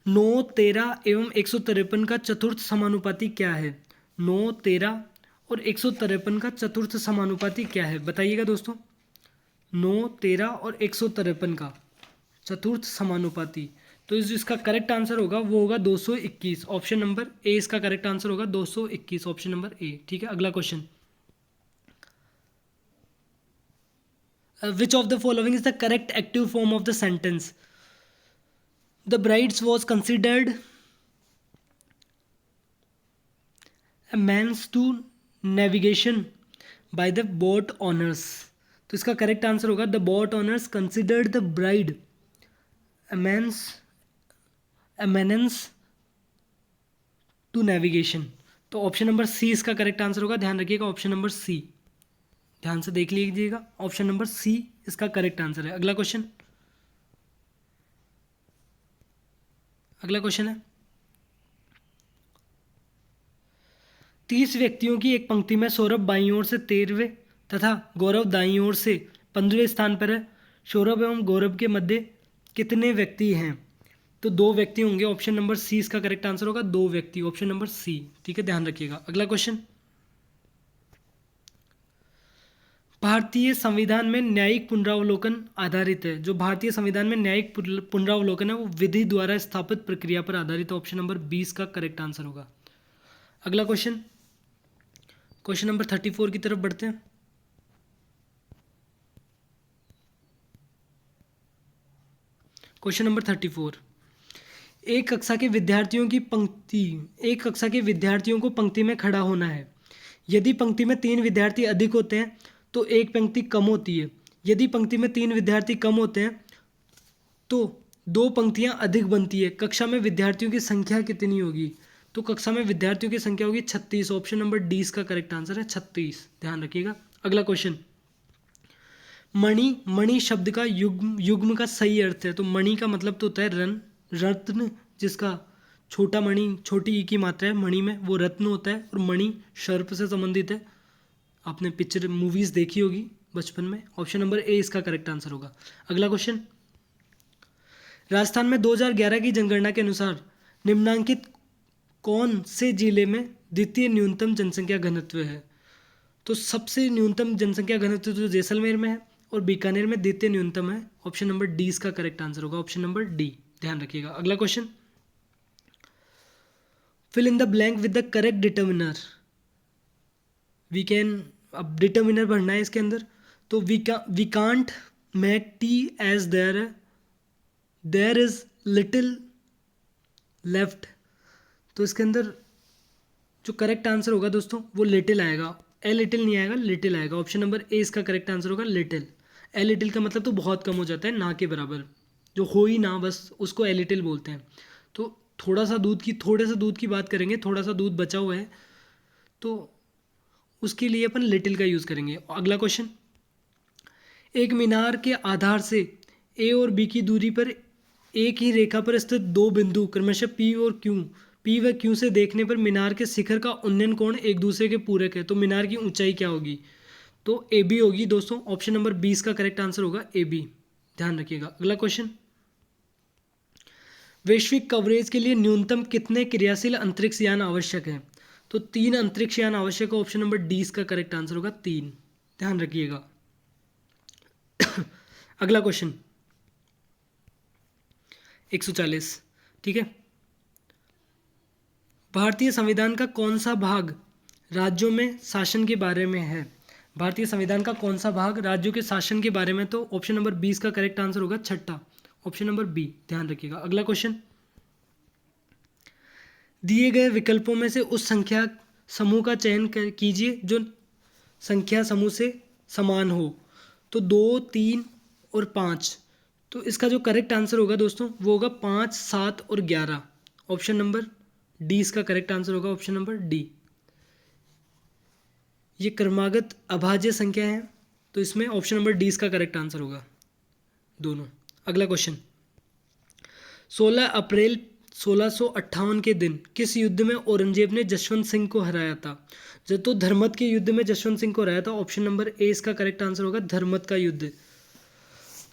9, 13 एवं 153 का चतुर्थ समानुपाती क्या है। 9, 13 और 153 का चतुर्थ समानुपाती क्या है, बताइएगा दोस्तों। 9, 13 और 153 का चतुर्थ समानुपाती, तो इसका करेक्ट आंसर होगा वो होगा 221। ऑप्शन नंबर ए इसका करेक्ट आंसर होगा, 221, ऑप्शन नंबर ए। ठीक है, अगला question, which of the following is the correct active form of the sentence. The brides was considered a means to navigation by the boat owners। तो इसका correct answer होगा, the boat owners considered the bride a means to navigation। तो option number C इसका correct answer होगा, ध्यान रखिएगा, option number सी, ध्यान से देख लीजिएगा, ऑप्शन नंबर सी इसका करेक्ट आंसर है। अगला क्वेश्चन, है 30 व्यक्तियों की एक पंक्ति में सौरभ बाईं ओर से 13वें तथा गौरव दाईं ओर से 15वें स्थान पर है। सौरभ एवं गौरव के मध्य कितने व्यक्ति हैं, तो 2 व्यक्ति होंगे। ऑप्शन नंबर सी इसका करेक्ट आंसर होगा, 2 व्यक्ति, ऑप्शन नंबर सी। ठीक है, ध्यान रखिएगा। अगला क्वेश्चन, भारतीय संविधान में न्यायिक पुनरावलोकन आधारित है। जो भारतीय संविधान में न्यायिक पुनरावलोकन है वो विधि द्वारा स्थापित प्रक्रिया पर आधारित है। ऑप्शन नंबर 20 का करेक्ट आंसर होगा। अगला क्वेश्चन, क्वेश्चन नंबर 34 की तरफ बढ़ते हैं। Question number 34। एक कक्षा के विद्यार्थियों को पंक्ति में खड़ा होना है। यदि पंक्ति में 3 विद्यार्थी अधिक होते हैं तो एक पंक्ति कम होती है। यदि पंक्ति में 3 विद्यार्थी कम होते हैं तो 2 पंक्तियां अधिक बनती है। कक्षा में विद्यार्थियों की संख्या कितनी होगी? तो कक्षा में विद्यार्थियों की संख्या होगी 36। ऑप्शन नंबर डी इसका करेक्ट आंसर है, 36। ध्यान रखिएगा। अगला क्वेश्चन, मणि शब्द का युग्म का सही अर्थ है। तो मणि का मतलब तो होता है रत्न, जिसका छोटा मणि, छोटी ई की मात्रा है मणि में, वो रत्न होता है। और मणि सर्प से संबंधित है। आपने पिक्चर मूवीज देखी होगी बचपन में। ऑप्शन नंबर ए इसका करेक्ट आंसर होगा। अगला क्वेश्चन, राजस्थान में 2011 की जनगणना के अनुसार निम्नांकित कौन से जिले में द्वितीय न्यूनतम जनसंख्या घनत्व है? तो सबसे न्यूनतम जनसंख्या घनत्व तो जैसलमेर में है और बीकानेर में द्वितीय न्यूनतम है। ऑप्शन नंबर डी इसका करेक्ट आंसर होगा, ऑप्शन नंबर डी। ध्यान रखिएगा। अगला question, fill in the blank with the correct determiner. We can, अब डिटर्मिनर भरना है इसके अंदर। तो we can't make tea as there is little left. तो इसके अंदर जो करेक्ट आंसर होगा दोस्तों वो लिटिल आएगा। ए लिटिल नहीं आएगा, लिटिल आएगा। ऑप्शन नंबर ए इसका करेक्ट आंसर होगा, लिटिल। ए लिटिल का मतलब तो बहुत कम हो जाता है, ना के बराबर, जो हो ही ना बस, उसको ए लिटिल बोलते हैं। तो थोड़े सा दूध की बात करेंगे, थोड़ा सा दूध बचा हुआ है तो उसके लिए अपन लिटिल का यूज़ करेंगे। अगला क्वेश्चन, एक मीनार के आधार से ए और बी की दूरी पर एक ही रेखा पर स्थित 2 बिंदु क्रमशः पी व क्यू से देखने पर मीनार के शिखर का उन्नयन कोण एक दूसरे के पूरक है। तो मीनार की ऊंचाई क्या होगी? तो ए बी होगी दोस्तों। ऑप्शन नंबर 20 का करेक्ट आंसर होगा ए बी। ध्यान रखिएगा। अगला क्वेश्चन, वैश्विक कवरेज के लिए न्यूनतम कितने क्रियाशील अंतरिक्ष यान आवश्यक है? तो 3 अंतरिक्ष यान आवश्यक है। ऑप्शन नंबर डी इसका करेक्ट आंसर होगा, 3। ध्यान रखिएगा। अगला क्वेश्चन 140, ठीक है। भारतीय संविधान का कौन सा भाग राज्यों में शासन के बारे में है? भारतीय संविधान का कौन सा भाग राज्यों के शासन के बारे में? तो ऑप्शन नंबर 20 का करेक्ट आंसर होगा, 6, ऑप्शन नंबर बी। ध्यान रखिएगा। अगला क्वेश्चन, दिए गए विकल्पों में से उस संख्या समूह का चयन कीजिए जो संख्या समूह से समान हो। तो 2, 3 और 5। तो इसका जो करेक्ट आंसर होगा दोस्तों वो होगा 5, 7 और 11। ऑप्शन नंबर डी इसका करेक्ट आंसर होगा, ऑप्शन नंबर डी। ये क्रमागत अभाज्य संख्या है तो इसमें ऑप्शन नंबर डी इसका करेक्ट आंसर होगा, दोनों। अगला क्वेश्चन, 16 अप्रैल 1658 के दिन किस युद्ध में औरंगजेब ने जसवंत सिंह को हराया था? तो धर्मत के युद्ध में जसवंत सिंह को हराया था। ऑप्शन नंबर ए इसका करेक्ट आंसर होगा, धर्मत का युद्ध।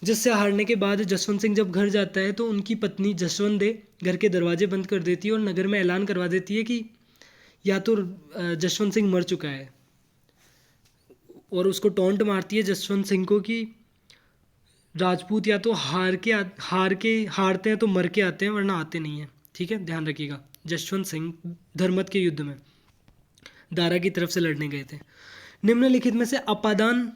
जिससे हारने के बाद जसवंत सिंह जब घर जाता है तो उनकी पत्नी जसवंत दे घर के दरवाजे बंद कर देती है और नगर में ऐलान करवा देती है कि या तो जसवंत सिंह मर चुका है, और उसको टॉन्ट मारती है जसवंत सिंह को कि राजपूत या तो हारते हैं तो मर के आते हैं वरना आते नहीं हैं। ठीक है, ध्यान रखिएगा। जसवंत सिंह धर्मत के युद्ध में दारा की तरफ से लड़ने गए थे। निम्नलिखित में से अपादान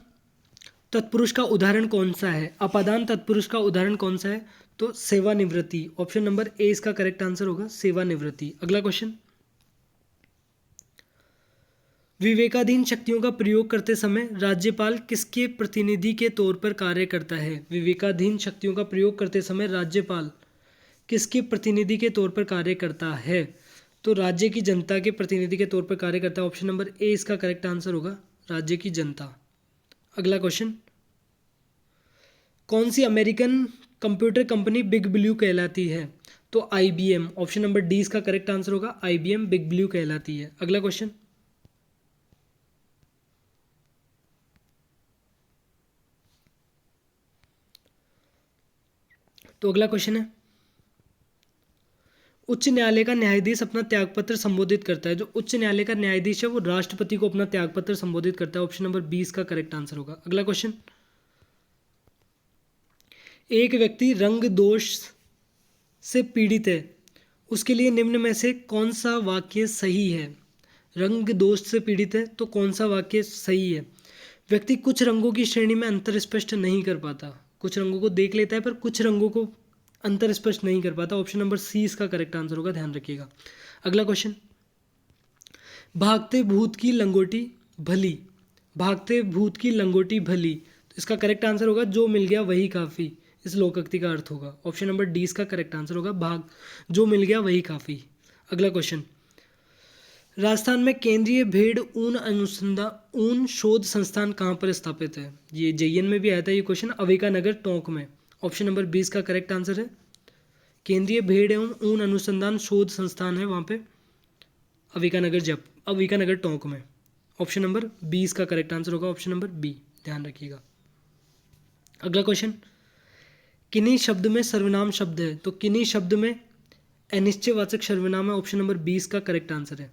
तत्पुरुष का उदाहरण कौन सा है? अपादान तत्पुरुष का उदाहरण कौन सा है? तो सेवानिवृत्ति। ऑप्शन नंबर ए इसका करेक्ट आंसर होगा, सेवानिवृत्ति। अगला क्वेश्चन, विवेकाधीन शक्तियों का प्रयोग करते समय राज्यपाल किसके प्रतिनिधि के तौर पर कार्य करता है? विवेकाधीन शक्तियों का प्रयोग करते समय राज्यपाल किसके प्रतिनिधि के तौर पर कार्य करता है? तो राज्य की जनता के प्रतिनिधि के तौर पर कार्य करता है। ऑप्शन नंबर ए इसका करेक्ट आंसर होगा, राज्य की जनता। अगला क्वेश्चन, कौन सी American computer company big blue कहलाती है? तो IBM। ऑप्शन नंबर डी इसका करेक्ट आंसर होगा, IBM बिग ब्लू कहलाती है। अगला क्वेश्चन, तो अगला क्वेश्चन है, उच्च न्यायालय का न्यायाधीश अपना त्यागपत्र संबोधित करता है। जो उच्च न्यायालय का न्यायाधीश है वो राष्ट्रपति को अपना त्यागपत्र संबोधित करता है। ऑप्शन नंबर 20 का करेक्ट आंसर होगा। अगला क्वेश्चन, एक व्यक्ति रंग दोष से पीड़ित है, उसके लिए निम्न में से कौन सा वाक्य सही है? रंग दोष से पीड़ित है तो कौन सा वाक्य सही है? व्यक्ति कुछ रंगों की श्रेणी में अंतर स्पष्ट नहीं कर पाता, कुछ रंगों को देख लेता है पर कुछ रंगों को अंतर स्पष्ट नहीं कर पाता। ऑप्शन नंबर सी इसका करेक्ट आंसर होगा, ध्यान रखिएगा। अगला क्वेश्चन, भागते भूत की लंगोटी भली, भागते भूत की लंगोटी भली, तो इसका करेक्ट आंसर होगा जो मिल गया वही काफ़ी, इस लोकोक्ति का अर्थ होगा। ऑप्शन नंबर डी इसका करेक्ट आंसर होगा, भाग जो मिल गया वही काफ़ी। अगला क्वेश्चन, राजस्थान में केंद्रीय भेड़ ऊन अनुसंधान ऊन शोध संस्थान कहाँ पर स्थापित है? ये जेईएन में भी आया था ये क्वेश्चन, अविका नगर टोंक में। ऑप्शन नंबर 20 का करेक्ट आंसर है, केंद्रीय भेड़ एवं ऊन अनुसंधान शोध संस्थान है वहाँ पे अविका नगर टोंक में। ऑप्शन नंबर 20 का करेक्ट आंसर होगा, ऑप्शन नंबर बी, ध्यान रखिएगा। अगला क्वेश्चन, किन्हीं शब्द में सर्वनाम शब्द है, तो किन्हीं शब्द में अनिश्चयवाचक सर्वनाम है, ऑप्शन नंबर 20 का करेक्ट आंसर है।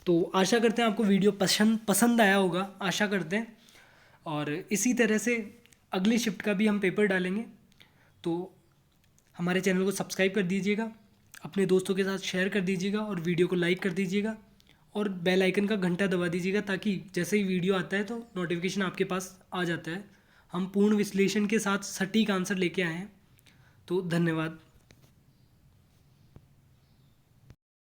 तो आशा करते हैं आपको वीडियो पसंद आया होगा, आशा करते हैं। और इसी तरह से अगली शिफ्ट का भी हम पेपर डालेंगे, तो हमारे चैनल को सब्सक्राइब कर दीजिएगा, अपने दोस्तों के साथ शेयर कर दीजिएगा और वीडियो को लाइक कर दीजिएगा और बेल आइकन का घंटा दबा दीजिएगा, ताकि जैसे ही वीडियो आता है तो नोटिफिकेशन आपके पास आ जाता है। हम पूर्ण विश्लेषण के साथ सटीक आंसर लेके आए हैं। तो धन्यवाद।